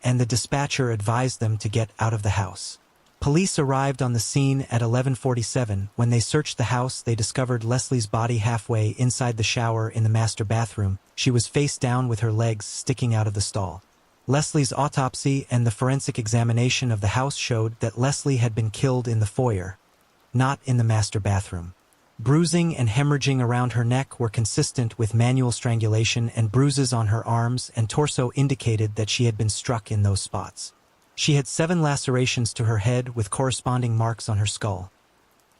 and the dispatcher advised them to get out of the house. Police arrived on the scene at 11:47. When they searched the house, they discovered Leslie's body halfway inside the shower in the master bathroom. She was face down with her legs sticking out of the stall. Leslie's autopsy and the forensic examination of the house showed that Leslie had been killed in the foyer, not in the master bathroom. Bruising and hemorrhaging around her neck were consistent with manual strangulation, and bruises on her arms and torso indicated that she had been struck in those spots. She had 7 lacerations to her head with corresponding marks on her skull.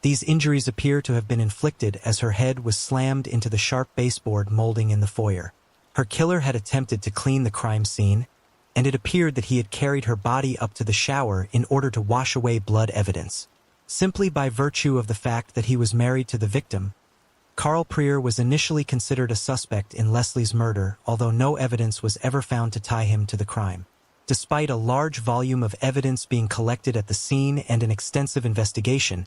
These injuries appear to have been inflicted as her head was slammed into the sharp baseboard molding in the foyer. Her killer had attempted to clean the crime scene, and it appeared that he had carried her body up to the shower in order to wash away blood evidence. Simply by virtue of the fact that he was married to the victim, Carl Preer was initially considered a suspect in Leslie's murder, although no evidence was ever found to tie him to the crime. Despite a large volume of evidence being collected at the scene and an extensive investigation,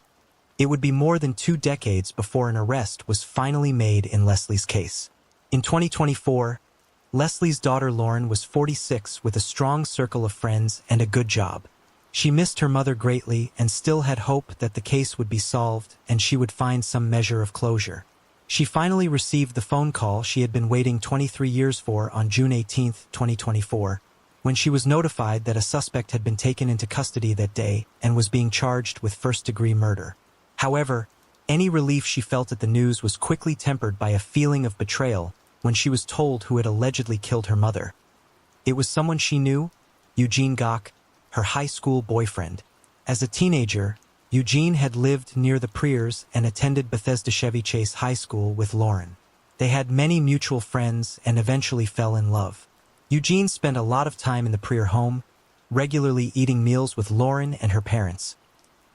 it would be more than 2 decades before an arrest was finally made in Leslie's case. In 2024, Leslie's daughter Lauren was 46 with a strong circle of friends and a good job. She missed her mother greatly and still had hope that the case would be solved and she would find some measure of closure. She finally received the phone call she had been waiting 23 years for on June 18, 2024, when she was notified that a suspect had been taken into custody that day and was being charged with first-degree murder. However, any relief she felt at the news was quickly tempered by a feeling of betrayal when she was told who had allegedly killed her mother. It was someone she knew, Eugene Gach, her high school boyfriend. As a teenager, Eugene had lived near the Preers and attended Bethesda Chevy Chase High School with Lauren. They had many mutual friends and eventually fell in love. Eugene spent a lot of time in the Preer home, regularly eating meals with Lauren and her parents.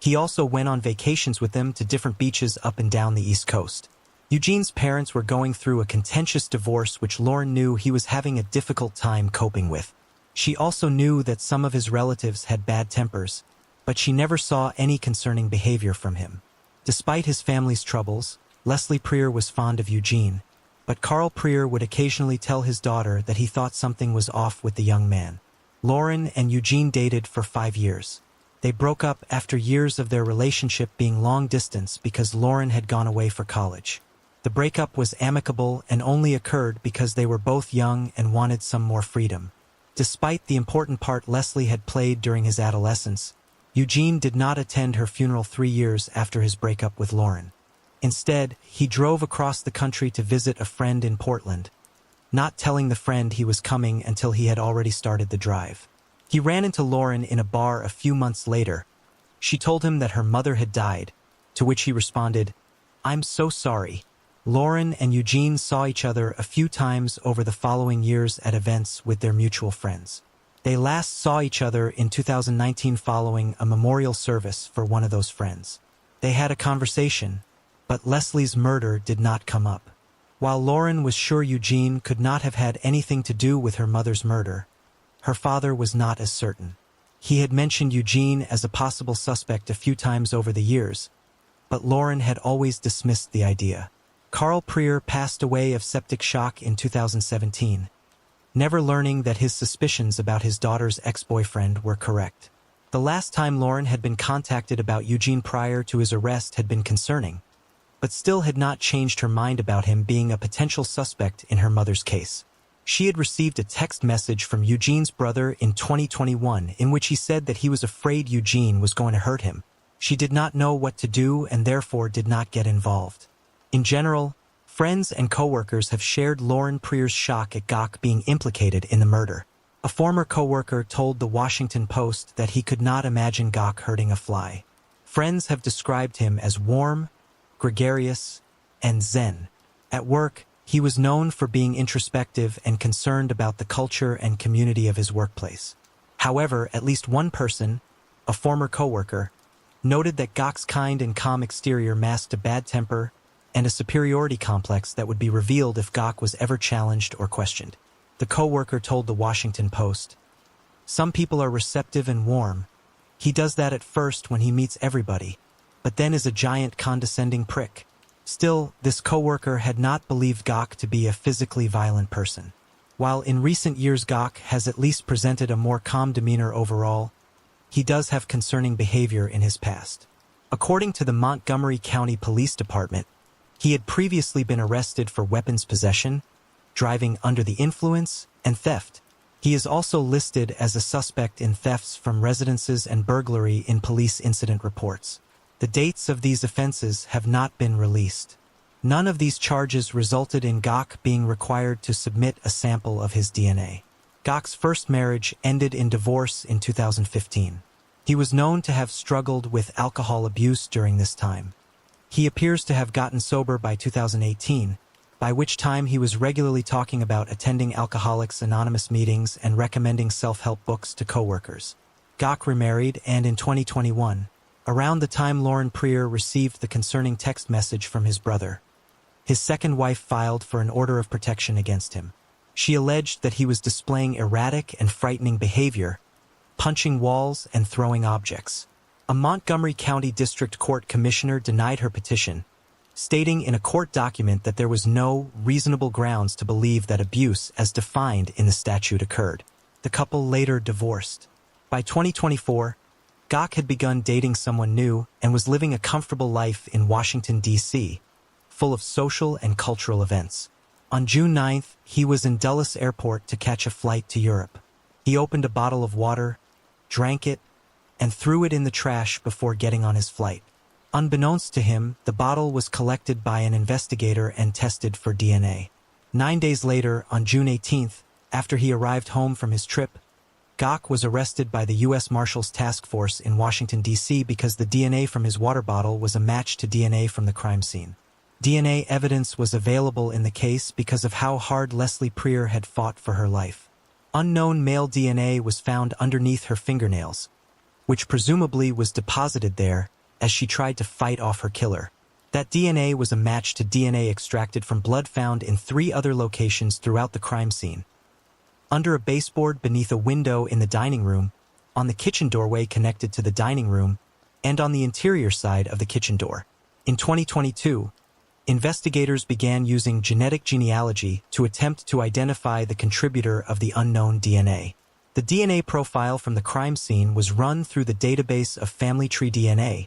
He also went on vacations with them to different beaches up and down the East Coast. Eugene's parents were going through a contentious divorce which Lauren knew he was having a difficult time coping with. She also knew that some of his relatives had bad tempers, but she never saw any concerning behavior from him. Despite his family's troubles, Leslie Preer was fond of Eugene, but Carl Preer would occasionally tell his daughter that he thought something was off with the young man. Lauren and Eugene dated for 5 years. They broke up after years of their relationship being long distance because Lauren had gone away for college. The breakup was amicable and only occurred because they were both young and wanted some more freedom. Despite the important part Leslie had played during his adolescence, Eugene did not attend her funeral 3 years after his breakup with Lauren. Instead, he drove across the country to visit a friend in Portland, not telling the friend he was coming until he had already started the drive. He ran into Lauren in a bar a few months later. She told him that her mother had died, to which he responded, "I'm so sorry." Lauren and Eugene saw each other a few times over the following years at events with their mutual friends. They last saw each other in 2019 following a memorial service for one of those friends. They had a conversation, but Leslie's murder did not come up. While Lauren was sure Eugene could not have had anything to do with her mother's murder, her father was not as certain. He had mentioned Eugene as a possible suspect a few times over the years, but Lauren had always dismissed the idea. Carl Preer passed away of septic shock in 2017, never learning that his suspicions about his daughter's ex-boyfriend were correct. The last time Lauren had been contacted about Eugene prior to his arrest had been concerning, but still had not changed her mind about him being a potential suspect in her mother's case. She had received a text message from Eugene's brother in 2021 in which he said that he was afraid Eugene was going to hurt him. She did not know what to do and therefore did not get involved. In general, friends and coworkers have shared Lauren Preer's shock at Gach being implicated in the murder. A former coworker told the Washington Post that he could not imagine Gach hurting a fly. Friends have described him as warm, gregarious, and zen. At work, he was known for being introspective and concerned about the culture and community of his workplace. However, at least one person, a former coworker, noted that Gok's kind and calm exterior masked a bad temper and a superiority complex that would be revealed if Gok was ever challenged or questioned. The co-worker told the Washington Post, "Some people are receptive and warm. He does that at first when he meets everybody, but then is a giant condescending prick." Still, this co-worker had not believed Gok to be a physically violent person. While in recent years Gok has at least presented a more calm demeanor overall, he does have concerning behavior in his past. According to the Montgomery County Police Department, he had previously been arrested for weapons possession, driving under the influence, and theft. He is also listed as a suspect in thefts from residences and burglary in police incident reports. The dates of these offenses have not been released. None of these charges resulted in Gok being required to submit a sample of his DNA. Gok's first marriage ended in divorce in 2015. He was known to have struggled with alcohol abuse during this time. He appears to have gotten sober by 2018, by which time he was regularly talking about attending Alcoholics Anonymous meetings and recommending self-help books to coworkers. Gok remarried, and in 2021, around the time Lauren Prier received the concerning text message from his brother, his second wife filed for an order of protection against him. She alleged that he was displaying erratic and frightening behavior, punching walls and throwing objects. A Montgomery County District Court commissioner denied her petition, stating in a court document that there was no reasonable grounds to believe that abuse as defined in the statute occurred. The couple later divorced. By 2024, Gok had begun dating someone new and was living a comfortable life in Washington, D.C., full of social and cultural events. On June 9th, he was in Dulles Airport to catch a flight to Europe. He opened a bottle of water, drank it, and threw it in the trash before getting on his flight. Unbeknownst to him, the bottle was collected by an investigator and tested for DNA. 9 days later, on June 18th, after he arrived home from his trip, Gok was arrested by the U.S. Marshals Task Force in Washington, D.C. because the DNA from his water bottle was a match to DNA from the crime scene. DNA evidence was available in the case because of how hard Leslie Prier had fought for her life. Unknown male DNA was found underneath her fingernails, which presumably was deposited there as she tried to fight off her killer. That DNA was a match to DNA extracted from blood found in 3 other locations throughout the crime scene: under a baseboard beneath a window in the dining room, on the kitchen doorway connected to the dining room, and on the interior side of the kitchen door. In 2022, investigators began using genetic genealogy to attempt to identify the contributor of the unknown DNA. The DNA profile from the crime scene was run through the database of Family Tree DNA,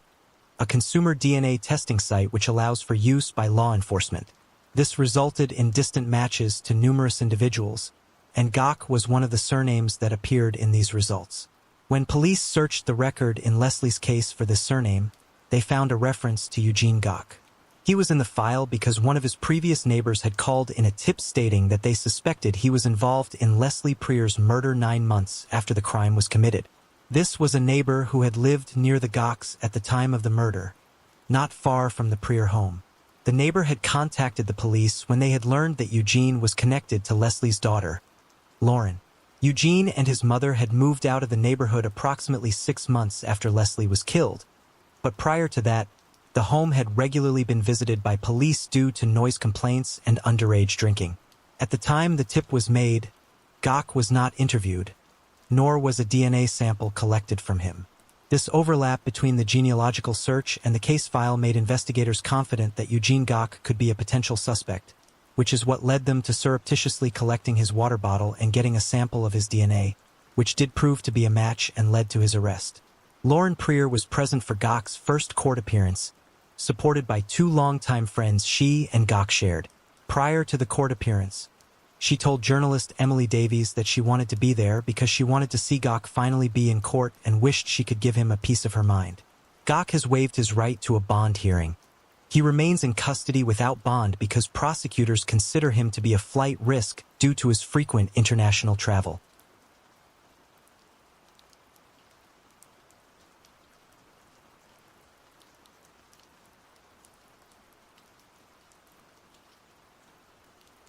a consumer DNA testing site which allows for use by law enforcement. This resulted in distant matches to numerous individuals, and Gok was one of the surnames that appeared in these results. When police searched the record in Leslie's case for this surname, they found a reference to Eugene Gok. He was in the file because one of his previous neighbors had called in a tip stating that they suspected he was involved in Leslie Prier's murder 9 months after the crime was committed. This was a neighbor who had lived near the Goks at the time of the murder, not far from the Prier home. The neighbor had contacted the police when they had learned that Eugene was connected to Leslie's daughter, Lauren. Eugene and his mother had moved out of the neighborhood approximately 6 months after Leslie was killed, but prior to that, the home had regularly been visited by police due to noise complaints and underage drinking. At the time the tip was made, Gok was not interviewed, nor was a DNA sample collected from him. This overlap between the genealogical search and the case file made investigators confident that Eugene Gok could be a potential suspect, which is what led them to surreptitiously collecting his water bottle and getting a sample of his DNA, which did prove to be a match and led to his arrest. Lauren Prier was present for Gok's first court appearance, supported by 2 longtime friends she and Gok shared. Prior to the court appearance, she told journalist Emily Davies that she wanted to be there because she wanted to see Gok finally be in court and wished she could give him a piece of her mind. Gok has waived his right to a bond hearing. He remains in custody without bond because prosecutors consider him to be a flight risk due to his frequent international travel.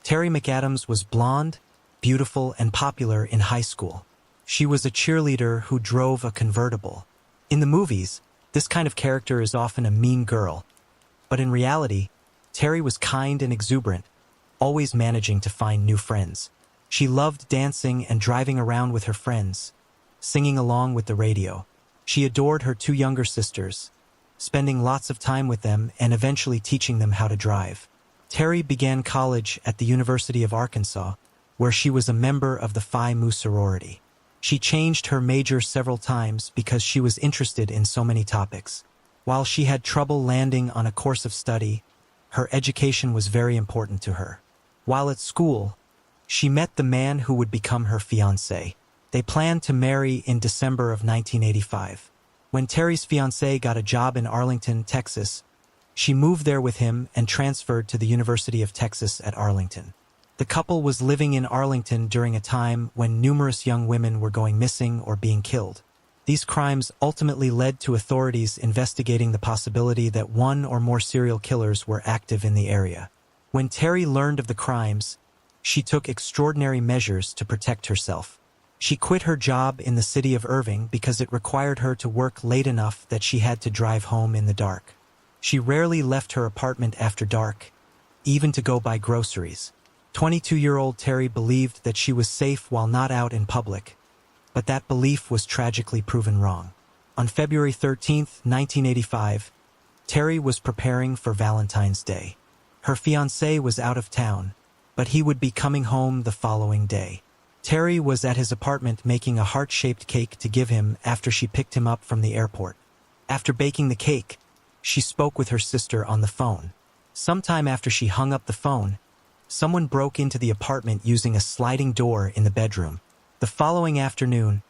Terry McAdams was blonde, beautiful, and popular in high school. She was a cheerleader who drove a convertible. In the movies, This kind of character is often a mean girl, but in reality, Terry was kind and exuberant, always managing to find new friends. She loved dancing and driving around with her friends, singing along with the radio. She adored her two younger sisters, spending lots of time with them and eventually teaching them how to drive. Terry began college at the University of Arkansas, where she was a member of the Phi Mu sorority. She changed her major several times because she was interested in so many topics. While she had trouble landing on a course of study, her education was very important to her. While at school, she met the man who would become her fiancé. They planned to marry in December of 1985. When Terry's fiancé got a job in Arlington, Texas, she moved there with him and transferred to the University of Texas at Arlington. The couple was living in Arlington during a time when numerous young women were going missing or being killed. These crimes ultimately led to authorities investigating the possibility that one or more serial killers were active in the area. When Terry learned of the crimes, she took extraordinary measures to protect herself. She quit her job in the city of Irving because it required her to work late enough that she had to drive home in the dark. She rarely left her apartment after dark, even to go buy groceries. 22-year-old Terry believed that she was safe while not out in public, but that belief was tragically proven wrong. On February 13, 1985, Terry was preparing for Valentine's Day. Her fiancé was out of town, but he would be coming home the following day. Terry was at his apartment making a heart-shaped cake to give him after she picked him up from the airport. After baking the cake, she spoke with her sister on the phone. Sometime after she hung up the phone, someone broke into the apartment using a sliding door in the bedroom. The following afternoon,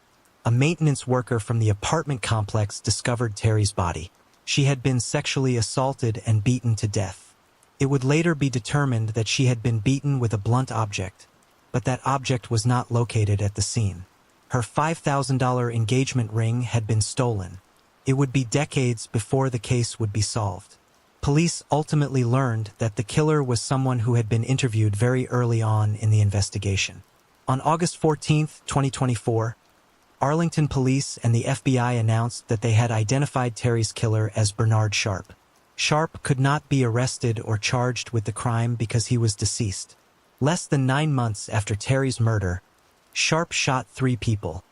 a maintenance worker from the apartment complex discovered Terry's body. She had been sexually assaulted and beaten to death. It would later be determined that she had been beaten with a blunt object, but that object was not located at the scene. Her $5,000 engagement ring had been stolen. It would be decades before the case would be solved. Police ultimately learned that the killer was someone who had been interviewed very early on in the investigation. On August 14, 2024, Arlington police and the FBI announced that they had identified Terry's killer as Bernard Sharp. Sharp could not be arrested or charged with the crime because he was deceased. Less than 9 months after Terry's murder, Sharp shot 3 people: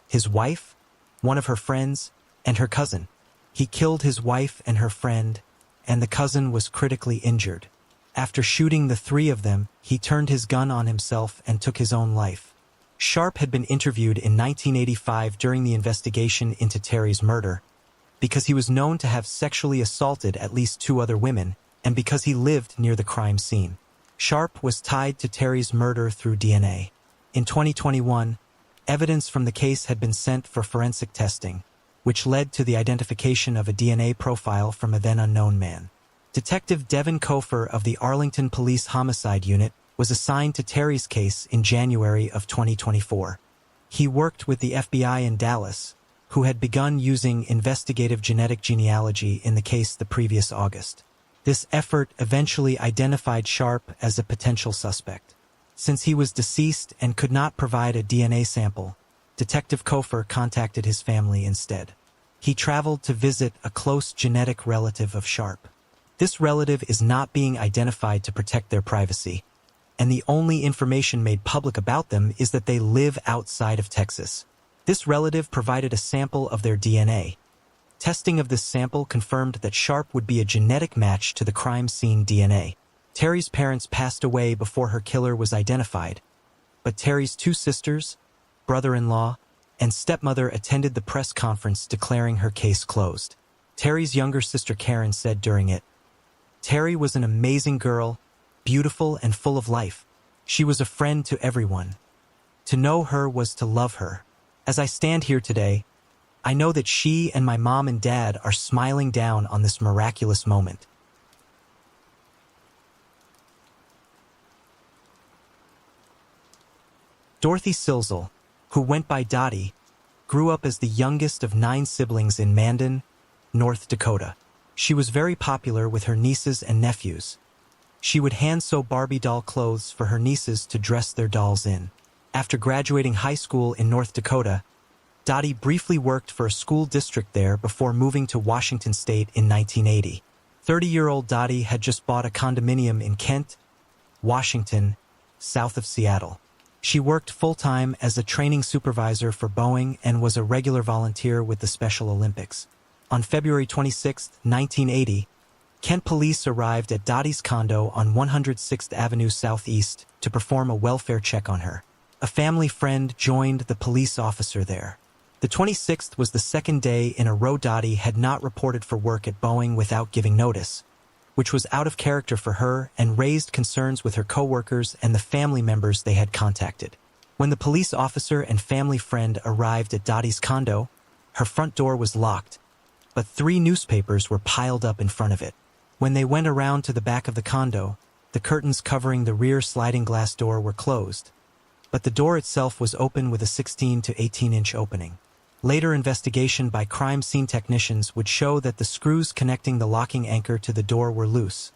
his wife, one of her friends, and her cousin. He killed his wife and her friend, and the cousin was critically injured. After shooting the 3 of them, he turned his gun on himself and took his own life. Sharp had been interviewed in 1985 during the investigation into Terry's murder, because he was known to have sexually assaulted at least 2 other women, and because he lived near the crime scene. Sharp was tied to Terry's murder through DNA. In 2021, evidence from the case had been sent for forensic testing, which led to the identification of a DNA profile from a then-unknown man. Detective Devin Kofer of the Arlington Police Homicide Unit was assigned to Terry's case in January of 2024. He worked with the FBI in Dallas, who had begun using investigative genetic genealogy in the case the previous August. This effort eventually identified Sharp as a potential suspect. Since he was deceased and could not provide a DNA sample, Detective Kofer contacted his family instead. He traveled to visit a close genetic relative of Sharp. This relative is not being identified to protect their privacy, and the only information made public about them is that they live outside of Texas. This relative provided a sample of their DNA. Testing of this sample confirmed that Sharp would be a genetic match to the crime scene DNA. Terry's parents passed away before her killer was identified, but Terry's 2 sisters, brother-in-law, and stepmother attended the press conference declaring her case closed. Terry's younger sister Karen said during it, "Terry was an amazing girl, beautiful and full of life. She was a friend to everyone. To know her was to love her. As I stand here today, I know that she and my mom and dad are smiling down on this miraculous moment." Dorothy Silzel, who went by Dottie, grew up as the youngest of 9 siblings in Mandan, North Dakota. She was very popular with her nieces and nephews. She would hand-sew Barbie doll clothes for her nieces to dress their dolls in. After graduating high school in North Dakota, Dottie briefly worked for a school district there before moving to Washington State in 1980. 30-year-old Dottie had just bought a condominium in Kent, Washington, south of Seattle. She worked full-time as a training supervisor for Boeing and was a regular volunteer with the Special Olympics. On February 26, 1980, Kent police arrived at Dottie's condo on 106th Avenue Southeast to perform a welfare check on her. A family friend joined the police officer there. The 26th was the second day in a row Dottie had not reported for work at Boeing without giving notice, which was out of character for her and raised concerns with her coworkers and the family members they had contacted. When the police officer and family friend arrived at Dottie's condo, her front door was locked, but 3 newspapers were piled up in front of it. When they went around to the back of the condo, the curtains covering the rear sliding glass door were closed, but the door itself was open with a 16 to 18-inch opening. Later investigation by crime scene technicians would show that the screws connecting the locking anchor to the door were loose,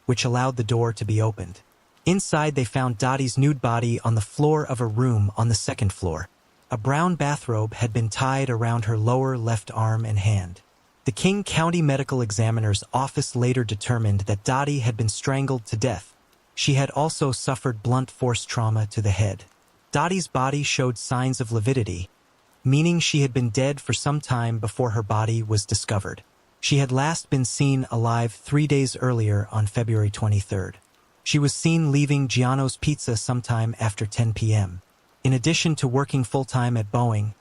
which allowed the door to be opened. Inside they found Dottie's nude body on the floor of a room on the 2nd floor. A brown bathrobe had been tied around her lower left arm and hand. The King County Medical Examiner's office later determined that Dottie had been strangled to death. She had also suffered blunt force trauma to the head. Dottie's body showed signs of lividity, meaning she had been dead for some time before her body was discovered. She had last been seen alive 3 days earlier on February 23rd. She was seen leaving Giano's Pizza sometime after 10 p.m. In addition to working full-time at Boeing,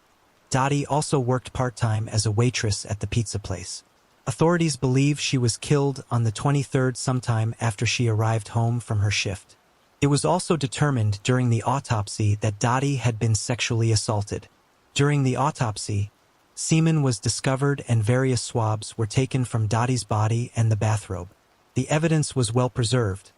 Dottie also worked part-time as a waitress at the pizza place. Authorities believe she was killed on the 23rd sometime after she arrived home from her shift. It was also determined during the autopsy that Dottie had been sexually assaulted. During the autopsy, semen was discovered and various swabs were taken from Dottie's body and the bathrobe. The evidence was well preserved,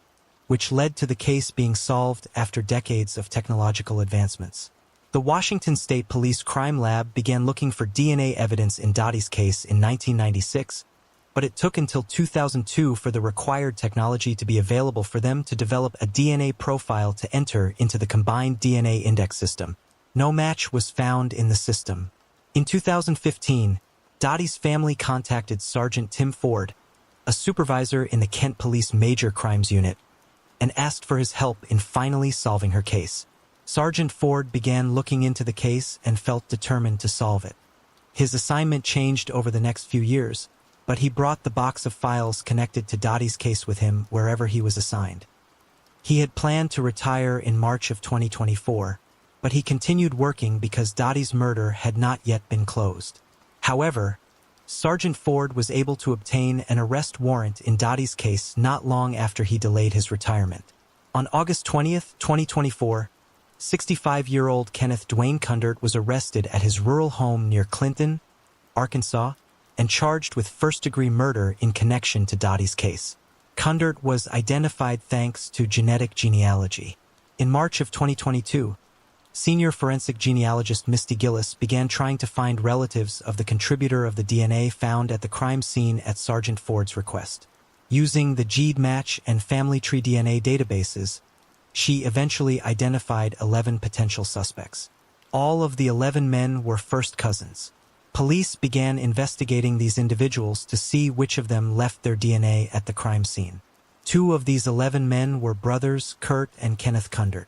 which led to the case being solved after decades of technological advancements. The Washington State Police Crime Lab began looking for DNA evidence in Dottie's case in 1996, but it took until 2002 for the required technology to be available for them to develop a DNA profile to enter into the combined DNA index system. No match was found in the system. In 2015, Dottie's family contacted Sergeant Tim Ford, a supervisor in the Kent Police Major Crimes Unit, and asked for his help in finally solving her case. Sergeant Ford began looking into the case and felt determined to solve it. His assignment changed over the next few years, but he brought the box of files connected to Dottie's case with him wherever he was assigned. He had planned to retire in March of 2024, but he continued working because Dottie's murder had not yet been closed. However, Sergeant Ford was able to obtain an arrest warrant in Dottie's case not long after he delayed his retirement. On August 20, 2024, 65-year-old Kenneth Dwayne Kundert was arrested at his rural home near Clinton, Arkansas, and charged with first-degree murder in connection to Dottie's case. Kundert was identified thanks to genetic genealogy. In March of 2022, senior forensic genealogist Misty Gillis began trying to find relatives of the contributor of the DNA found at the crime scene at Sergeant Ford's request. Using the GEDmatch and Family Tree DNA databases, she eventually identified 11 potential suspects. All of the 11 men were first cousins. Police began investigating these individuals to see which of them left their DNA at the crime scene. 2 of these 11 men were brothers Kurt and Kenneth Kundert.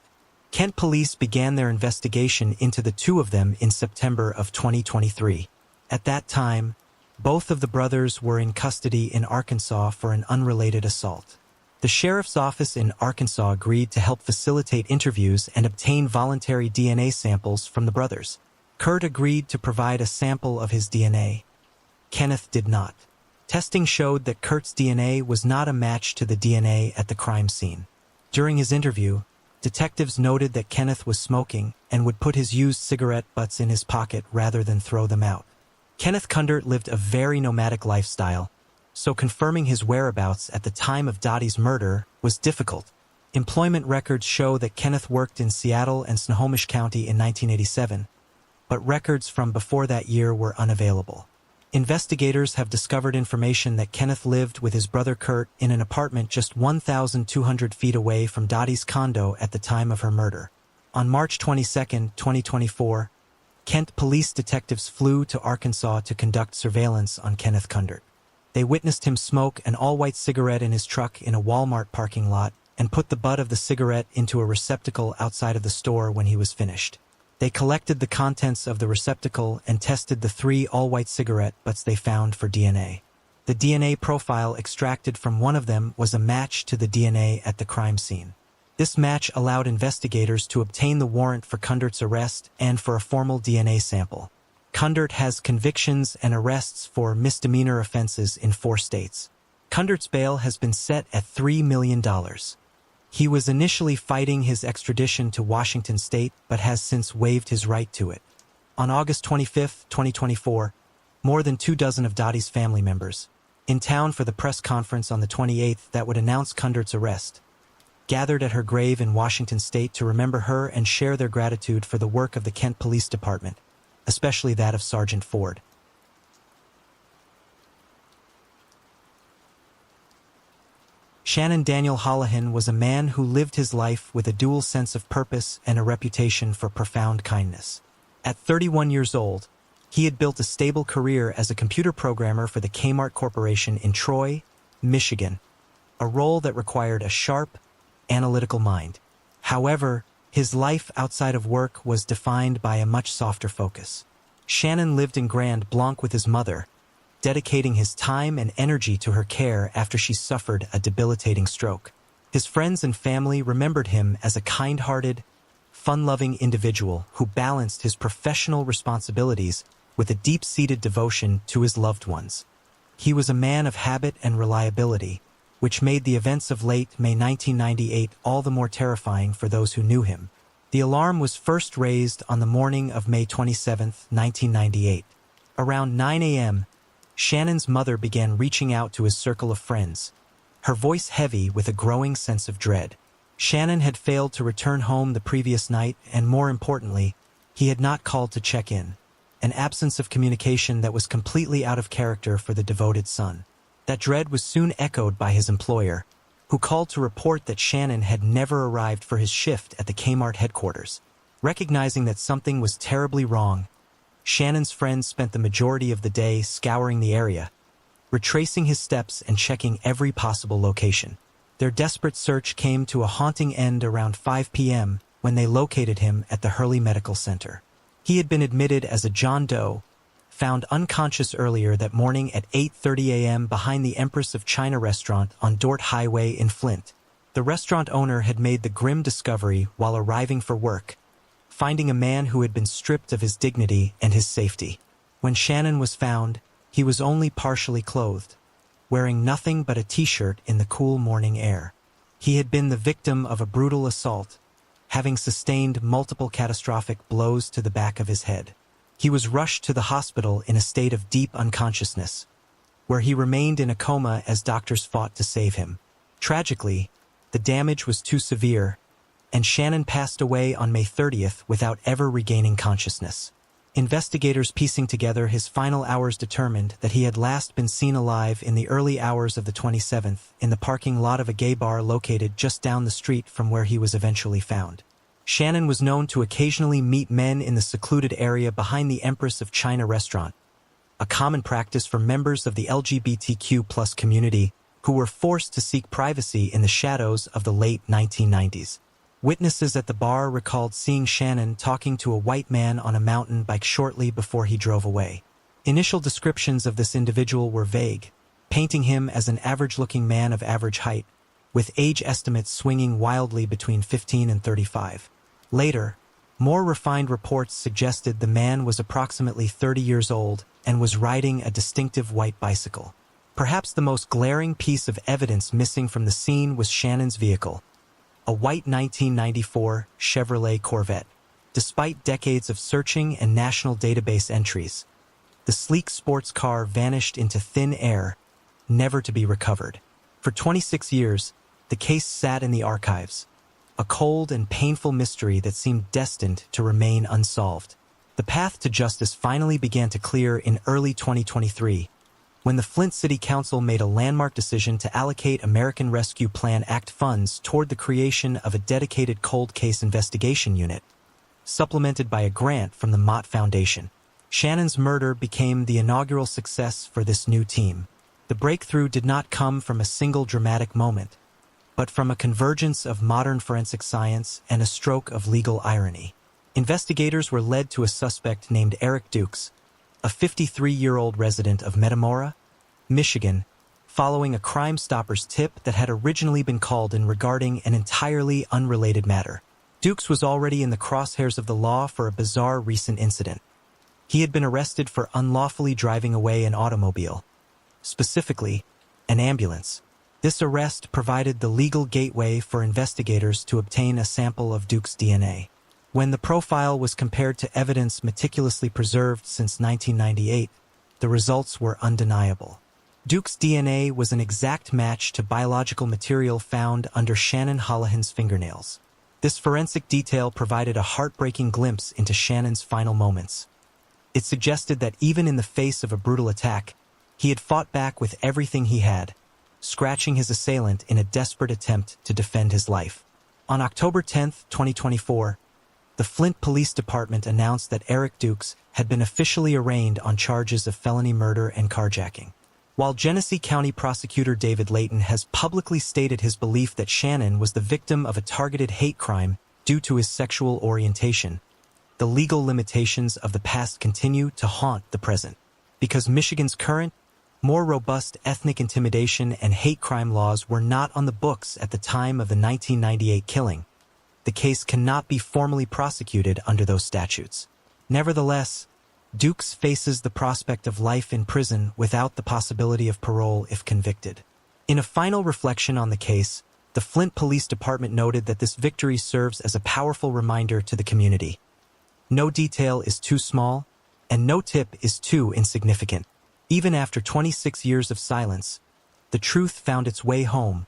Kent police began their investigation into the 2 of them in September of 2023. At that time, both of the brothers were in custody in Arkansas for an unrelated assault. The sheriff's office in Arkansas agreed to help facilitate interviews and obtain voluntary DNA samples from the brothers. Kurt agreed to provide a sample of his DNA. Kenneth did not. Testing showed that Kurt's DNA was not a match to the DNA at the crime scene. During his interview, detectives noted that Kenneth was smoking and would put his used cigarette butts in his pocket rather than throw them out. Kenneth Kundert lived a very nomadic lifestyle, so confirming his whereabouts at the time of Dottie's murder was difficult. Employment records show that Kenneth worked in Seattle and Snohomish County in 1987, but records from before that year were unavailable. Investigators have discovered information that Kenneth lived with his brother Kurt in an apartment just 1,200 feet away from Dottie's condo at the time of her murder. On March 22, 2024, Kent police detectives flew to Arkansas to conduct surveillance on Kenneth Kundert. They witnessed him smoke an all-white cigarette in his truck in a Walmart parking lot and put the butt of the cigarette into a receptacle outside of the store when he was finished. They collected the contents of the receptacle and tested the 3 all-white cigarette butts they found for DNA. The DNA profile extracted from one of them was a match to the DNA at the crime scene. This match allowed investigators to obtain the warrant for Kundert's arrest and for a formal DNA sample. Kundert has convictions and arrests for misdemeanor offenses in 4 states. Kundert's bail has been set at $3 million. He was initially fighting his extradition to Washington state, but has since waived his right to it. On August 25, 2024, more than 24 of Dottie's family members, in town for the press conference on the 28th that would announce Kundert's arrest, gathered at her grave in Washington state to remember her and share their gratitude for the work of the Kent Police Department, especially that of Sergeant Ford. Shannon Daniel Holohan was a man who lived his life with a dual sense of purpose and a reputation for profound kindness. At 31 years old, he had built a stable career as a computer programmer for the Kmart Corporation in Troy, Michigan, a role that required a sharp, analytical mind. However, his life outside of work was defined by a much softer focus. Shannon lived in Grand Blanc with his mother, dedicating his time and energy to her care after she suffered a debilitating stroke. His friends and family remembered him as a kind-hearted, fun-loving individual who balanced his professional responsibilities with a deep-seated devotion to his loved ones. He was a man of habit and reliability, which made the events of late May 1998 all the more terrifying for those who knew him. The alarm was first raised on the morning of May 27, 1998. Around 9 a.m., Shannon's mother began reaching out to his circle of friends, her voice heavy with a growing sense of dread. Shannon had failed to return home the previous night, and more importantly, he had not called to check in, an absence of communication that was completely out of character for the devoted son. That dread was soon echoed by his employer, who called to report that Shannon had never arrived for his shift at the Kmart headquarters. Recognizing that something was terribly wrong, Shannon's friends spent the majority of the day scouring the area, retracing his steps and checking every possible location. Their desperate search came to a haunting end around 5 p.m. when they located him at the Hurley Medical Center. He had been admitted as a John Doe, found unconscious earlier that morning at 8:30 a.m. behind the Empress of China restaurant on Dort Highway in Flint. The restaurant owner had made the grim discovery while arriving for work, finding a man who had been stripped of his dignity and his safety. When Shannon was found, he was only partially clothed, wearing nothing but a t-shirt in the cool morning air. He had been the victim of a brutal assault, having sustained multiple catastrophic blows to the back of his head. He was rushed to the hospital in a state of deep unconsciousness, where he remained in a coma as doctors fought to save him. Tragically, the damage was too severe, and Shannon passed away on May 30th without ever regaining consciousness. Investigators piecing together his final hours determined that he had last been seen alive in the early hours of the 27th in the parking lot of a gay bar located just down the street from where he was eventually found. Shannon was known to occasionally meet men in the secluded area behind the Empress of China restaurant, a common practice for members of the LGBTQ+ community who were forced to seek privacy in the shadows of the late 1990s. Witnesses at the bar recalled seeing Shannon talking to a white man on a mountain bike shortly before he drove away. Initial descriptions of this individual were vague, painting him as an average-looking man of average height, with age estimates swinging wildly between 15 and 35. Later, more refined reports suggested the man was approximately 30 years old and was riding a distinctive white bicycle. Perhaps the most glaring piece of evidence missing from the scene was Shannon's vehicle, a white 1994 Chevrolet Corvette. Despite decades of searching and national database entries, the sleek sports car vanished into thin air, never to be recovered. For 26 years, the case sat in the archives, a cold and painful mystery that seemed destined to remain unsolved. The path to justice finally began to clear in early 2023, when the Flint City Council made a landmark decision to allocate American Rescue Plan Act funds toward the creation of a dedicated cold case investigation unit, supplemented by a grant from the Mott Foundation. Shannon's murder became the inaugural success for this new team. The breakthrough did not come from a single dramatic moment, but from a convergence of modern forensic science and a stroke of legal irony. Investigators were led to a suspect named Eric Dukes, a 53-year-old resident of Metamora, Michigan, following a Crime Stoppers tip that had originally been called in regarding an entirely unrelated matter. Dukes was already in the crosshairs of the law for a bizarre recent incident. He had been arrested for unlawfully driving away an automobile, specifically, an ambulance. This arrest provided the legal gateway for investigators to obtain a sample of Dukes' DNA. When the profile was compared to evidence meticulously preserved since 1998, the results were undeniable. Dukes' DNA was an exact match to biological material found under Shannon Holohan's fingernails. This forensic detail provided a heartbreaking glimpse into Shannon's final moments. It suggested that even in the face of a brutal attack, he had fought back with everything he had, scratching his assailant in a desperate attempt to defend his life. On October 10, 2024, the Flint Police Department announced that Eric Dukes had been officially arraigned on charges of felony murder and carjacking. While Genesee County Prosecutor David Layton has publicly stated his belief that Shannon was the victim of a targeted hate crime due to his sexual orientation, the legal limitations of the past continue to haunt the present. Because Michigan's current, more robust ethnic intimidation and hate crime laws were not on the books at the time of the 1998 killing, the case cannot be formally prosecuted under those statutes. Nevertheless, Dukes faces the prospect of life in prison without the possibility of parole if convicted. In a final reflection on the case, the Flint Police Department noted that this victory serves as a powerful reminder to the community. No detail is too small, and no tip is too insignificant. Even after 26 years of silence, the truth found its way home,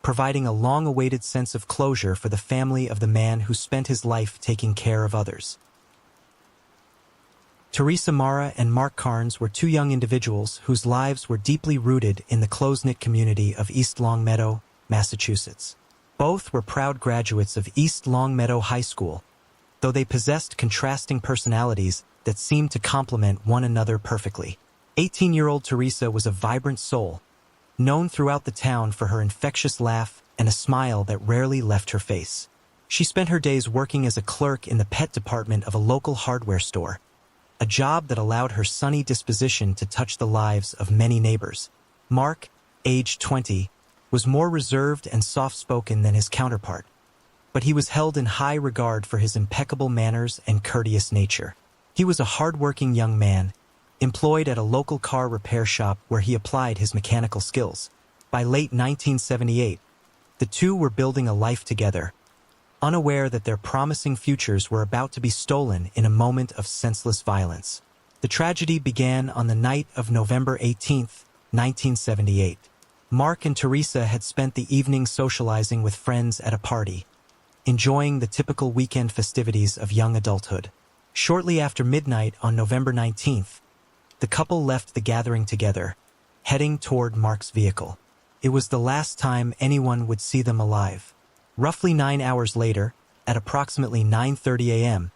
providing a long-awaited sense of closure for the family of the man who spent his life taking care of others. Teresa Mara and Mark Carnes were two young individuals whose lives were deeply rooted in the close-knit community of East Longmeadow, Massachusetts. Both were proud graduates of East Longmeadow High School, though they possessed contrasting personalities that seemed to complement one another perfectly. 18-year-old Teresa was a vibrant soul, known throughout the town for her infectious laugh and a smile that rarely left her face. She spent her days working as a clerk in the pet department of a local hardware store, a job that allowed her sunny disposition to touch the lives of many neighbors. Mark, aged 20, was more reserved and soft-spoken than his counterpart, but he was held in high regard for his impeccable manners and courteous nature. He was a hard-working young man, employed at a local car repair shop where he applied his mechanical skills. By late 1978, the two were building a life together, unaware that their promising futures were about to be stolen in a moment of senseless violence. The tragedy began on the night of November 18, 1978. Mark and Teresa had spent the evening socializing with friends at a party, enjoying the typical weekend festivities of young adulthood. Shortly after midnight on November 19th, the couple left the gathering together, heading toward Mark's vehicle. It was the last time anyone would see them alive. Roughly 9 hours later, at approximately 9:30 a.m.,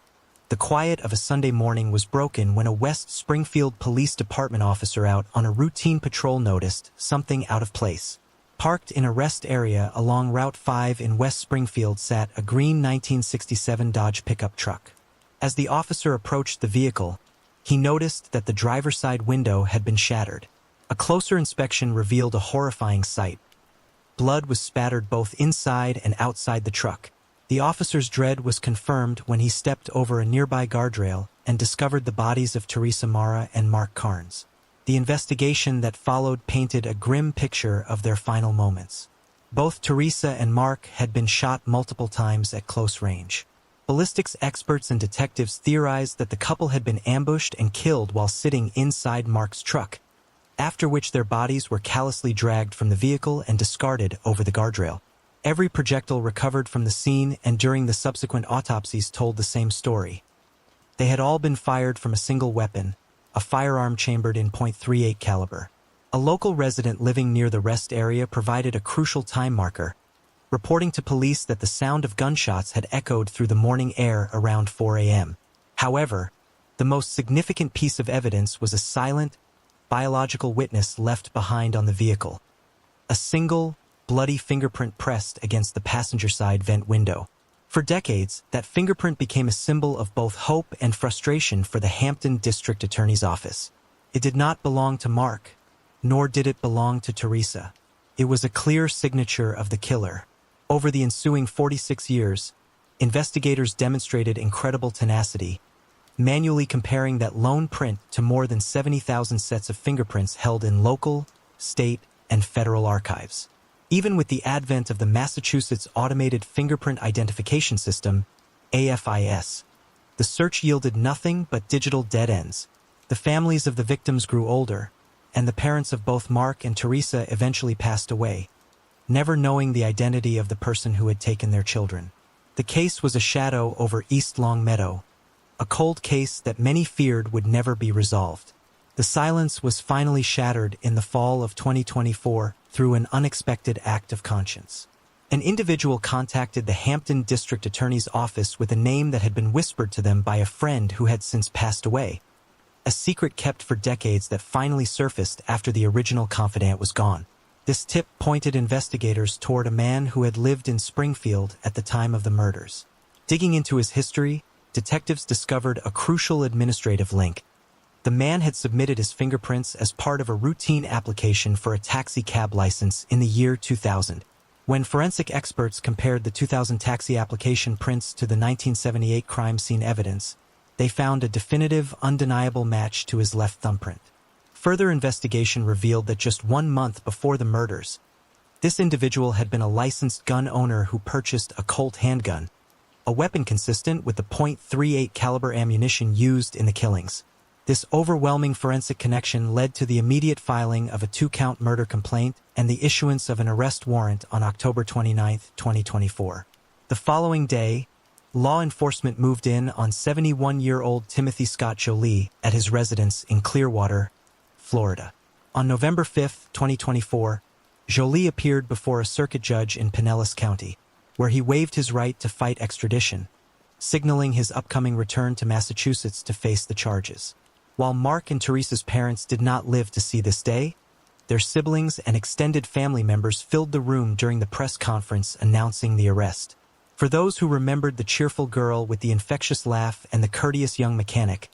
the quiet of a Sunday morning was broken when a West Springfield Police Department officer out on a routine patrol noticed something out of place. Parked in a rest area along Route 5 in West Springfield sat a green 1967 Dodge pickup truck. As the officer approached the vehicle, he noticed that the driver's side window had been shattered. A closer inspection revealed a horrifying sight. Blood was spattered both inside and outside the truck. The officer's dread was confirmed when he stepped over a nearby guardrail and discovered the bodies of Teresa Mara and Mark Carnes. The investigation that followed painted a grim picture of their final moments. Both Teresa and Mark had been shot multiple times at close range. Ballistics experts and detectives theorized that the couple had been ambushed and killed while sitting inside Mark's truck, after which their bodies were callously dragged from the vehicle and discarded over the guardrail. Every projectile recovered from the scene and during the subsequent autopsies told the same story. They had all been fired from a single weapon, a firearm chambered in .38 caliber. A local resident living near the rest area provided a crucial time marker. reporting to police that the sound of gunshots had echoed through the morning air around 4 a.m. However, the most significant piece of evidence was a silent, biological witness left behind on the vehicle. A single, bloody fingerprint pressed against the passenger side vent window. For decades, that fingerprint became a symbol of both hope and frustration for the Hampton District Attorney's Office. It did not belong to Mark, nor did it belong to Teresa. It was a clear signature of the killer. Over the ensuing 46 years, investigators demonstrated incredible tenacity, manually comparing that lone print to more than 70,000 sets of fingerprints held in local, state, and federal archives. Even with the advent of the Massachusetts Automated Fingerprint Identification System, AFIS, the search yielded nothing but digital dead ends. The families of the victims grew older, and the parents of both Mark and Teresa eventually passed away, never knowing the identity of the person who had taken their children. The case was a shadow over East Long Meadow, a cold case that many feared would never be resolved. The silence was finally shattered in the fall of 2024 through an unexpected act of conscience. An individual contacted the Hampton District Attorney's Office with a name that had been whispered to them by a friend who had since passed away, a secret kept for decades that finally surfaced after the original confidant was gone. This tip pointed investigators toward a man who had lived in Springfield at the time of the murders. Digging into his history, detectives discovered a crucial administrative link. The man had submitted his fingerprints as part of a routine application for a taxi cab license in the year 2000. When forensic experts compared the 2000 taxi application prints to the 1978 crime scene evidence, they found a definitive, undeniable match to his left thumbprint. Further investigation revealed that just 1 month before the murders, this individual had been a licensed gun owner who purchased a Colt handgun, a weapon consistent with the .38 caliber ammunition used in the killings. This overwhelming forensic connection led to the immediate filing of a 2-count murder complaint and the issuance of an arrest warrant on October 29, 2024. The following day, law enforcement moved in on 71-year-old Timothy Scott Jolie at his residence in Clearwater, Florida. On November 5, 2024, Jolie appeared before a circuit judge in Pinellas County, where he waived his right to fight extradition, signaling his upcoming return to Massachusetts to face the charges. While Mark and Teresa's parents did not live to see this day, their siblings and extended family members filled the room during the press conference announcing the arrest. For those who remembered the cheerful girl with the infectious laugh and the courteous young mechanic,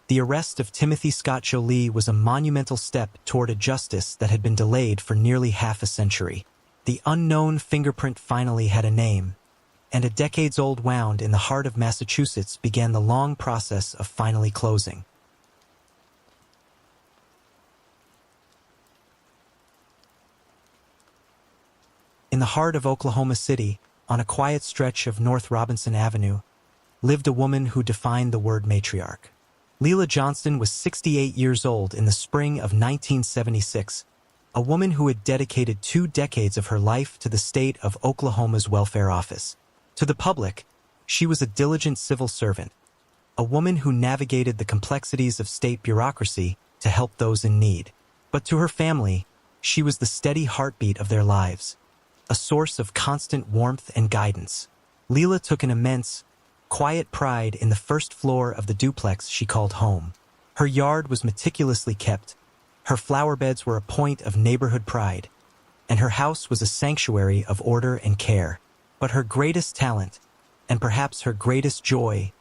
the arrest of Timothy Scott Jolie was a monumental step toward a justice that had been delayed for nearly half a century. The unknown fingerprint finally had a name, and a decades-old wound in the heart of Massachusetts began the long process of finally closing. In the heart of Oklahoma City, on a quiet stretch of North Robinson Avenue, lived a woman who defined the word matriarch. Leila Johnston was 68 years old in the spring of 1976, a woman who had dedicated 2 decades of her life to the state of Oklahoma's welfare office. To the public, she was a diligent civil servant, a woman who navigated the complexities of state bureaucracy to help those in need. But to her family, she was the steady heartbeat of their lives, a source of constant warmth and guidance. Leila took an immense, quiet pride in the first floor of the duplex she called home. Her yard was meticulously kept, her flower beds were a point of neighborhood pride, and her house was a sanctuary of order and care. But her greatest talent, and perhaps her greatest joy,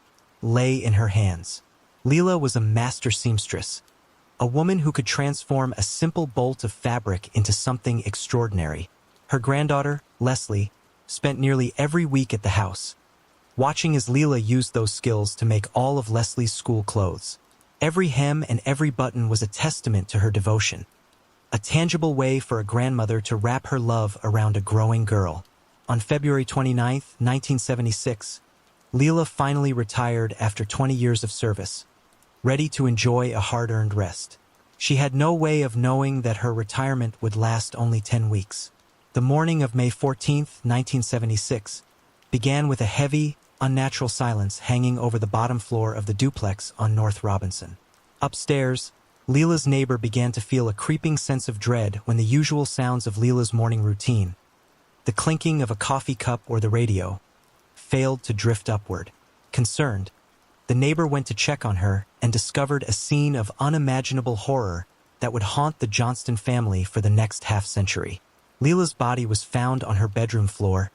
lay in her hands. Leila was a master seamstress, a woman who could transform a simple bolt of fabric into something extraordinary. Her granddaughter, Leslie, spent nearly every week at the house, watching as Leila used those skills to make all of Leslie's school clothes. Every hem and every button was a testament to her devotion, a tangible way for a grandmother to wrap her love around a growing girl. On February 29, 1976, Leila finally retired after 20 years of service, ready to enjoy a hard-earned rest. She had no way of knowing that her retirement would last only 10 weeks. The morning of May 14, 1976, began with a heavy, unnatural silence hanging over the bottom floor of the duplex on North Robinson. Upstairs, Leila's neighbor began to feel a creeping sense of dread when the usual sounds of Leila's morning routine, the clinking of a coffee cup or the radio, failed to drift upward. Concerned, the neighbor went to check on her and discovered a scene of unimaginable horror that would haunt the Johnston family for the next half-century. Leela's body was found on her bedroom floor,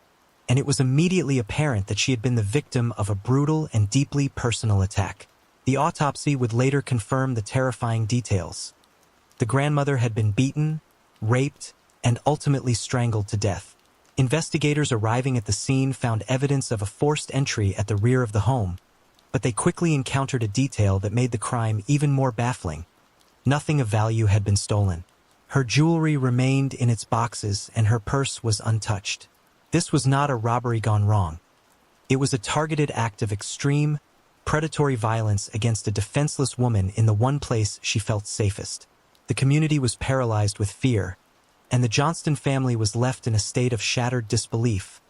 and it was immediately apparent that she had been the victim of a brutal and deeply personal attack. The autopsy would later confirm the terrifying details. The grandmother had been beaten, raped, and ultimately strangled to death. Investigators arriving at the scene found evidence of a forced entry at the rear of the home, but they quickly encountered a detail that made the crime even more baffling. Nothing of value had been stolen. Her jewelry remained in its boxes and her purse was untouched. This was not a robbery gone wrong. It was a targeted act of extreme, predatory violence against a defenseless woman in the one place she felt safest. The community was paralyzed with fear, and the Johnston family was left in a state of shattered disbelief,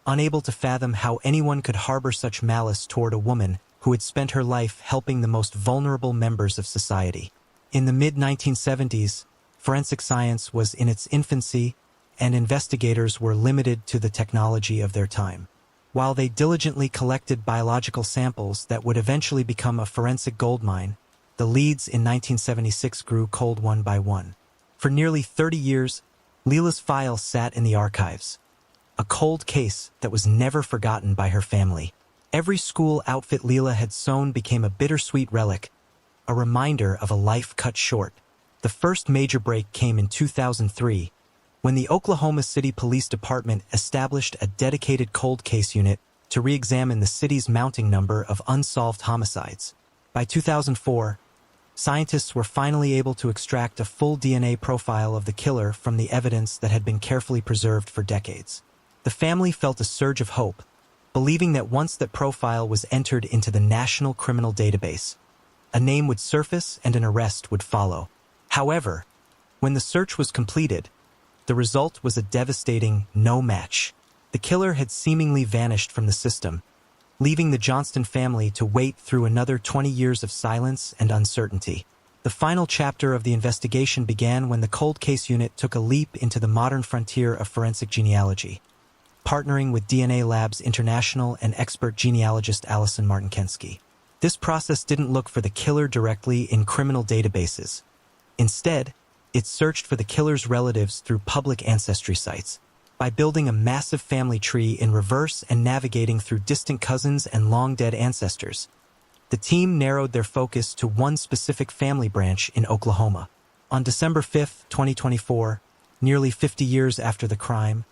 unable to fathom how anyone could harbor such malice toward a woman who had spent her life helping the most vulnerable members of society. In the mid-1970s, forensic science was in its infancy, and investigators were limited to the technology of their time. While they diligently collected biological samples that would eventually become a forensic goldmine, the leads in 1976 grew cold one by one. For nearly 30 years, Leela's file sat in the archives, a cold case that was never forgotten by her family. Every school outfit Leela had sewn became a bittersweet relic, a reminder of a life cut short. The first major break came in 2003, when the Oklahoma City Police Department established a dedicated cold case unit to re-examine the city's mounting number of unsolved homicides. By 2004, scientists were finally able to extract a full DNA profile of the killer from the evidence that had been carefully preserved for decades. The family felt a surge of hope, believing that once that profile was entered into the National Criminal Database, a name would surface and an arrest would follow. However, when the search was completed, the result was a devastating no match. The killer had seemingly vanished from the system, leaving the Johnston family to wait through another 20 years of silence and uncertainty. The final chapter of the investigation began when the cold case unit took a leap into the modern frontier of forensic genealogy, partnering with DNA Labs International and expert genealogist Allison Martin-Kensky. This process didn't look for the killer directly in criminal databases. Instead, it searched for the killer's relatives through public ancestry sites. By building a massive family tree in reverse and navigating through distant cousins and long-dead ancestors, the team narrowed their focus to one specific family branch in Oklahoma. On December 5, 2024, nearly 50 years after the crime,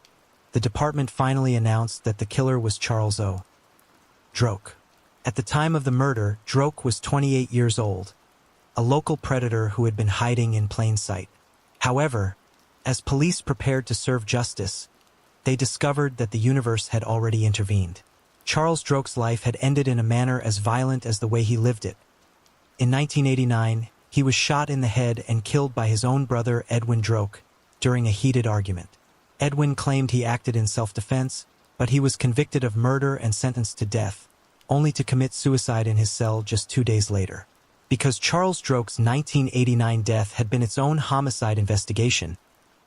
the department finally announced that the killer was Charles O. Droke. At the time of the murder, Droke was 28 years old, a local predator who had been hiding in plain sight. However, as police prepared to serve justice, they discovered that the universe had already intervened. Charles Droke's life had ended in a manner as violent as the way he lived it. In 1989, he was shot in the head and killed by his own brother Edwin Droke during a heated argument. Edwin claimed he acted in self-defense, but he was convicted of murder and sentenced to death, only to commit suicide in his cell just 2 days later. Because Charles Droke's 1989 death had been its own homicide investigation,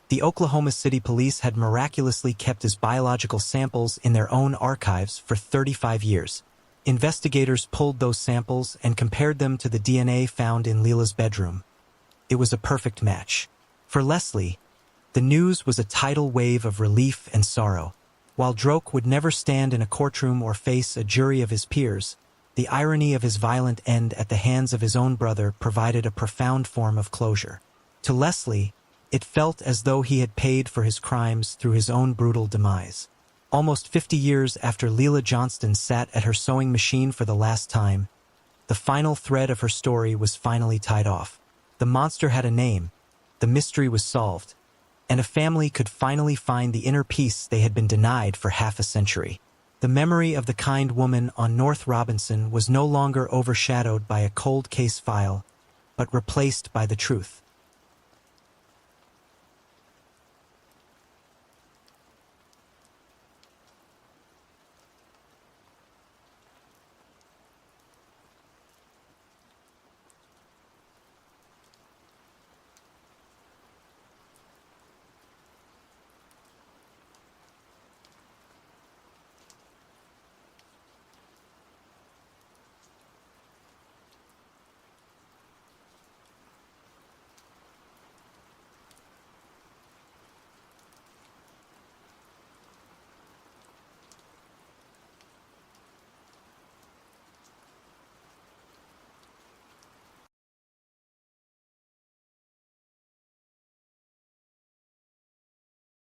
the Oklahoma City Police had miraculously kept his biological samples in their own archives for 35 years. Investigators pulled those samples and compared them to the DNA found in Leela's bedroom. It was a perfect match. For Leslie, the news was a tidal wave of relief and sorrow. While Droke would never stand in a courtroom or face a jury of his peers, the irony of his violent end at the hands of his own brother provided a profound form of closure. To Leslie, it felt as though he had paid for his crimes through his own brutal demise. Almost 50 years after Leela Johnston sat at her sewing machine for the last time, the final thread of her story was finally tied off. The monster had a name, the mystery was solved, and a family could finally find the inner peace they had been denied for half a century. The memory of the kind woman on North Robinson was no longer overshadowed by a cold case file, but replaced by the truth.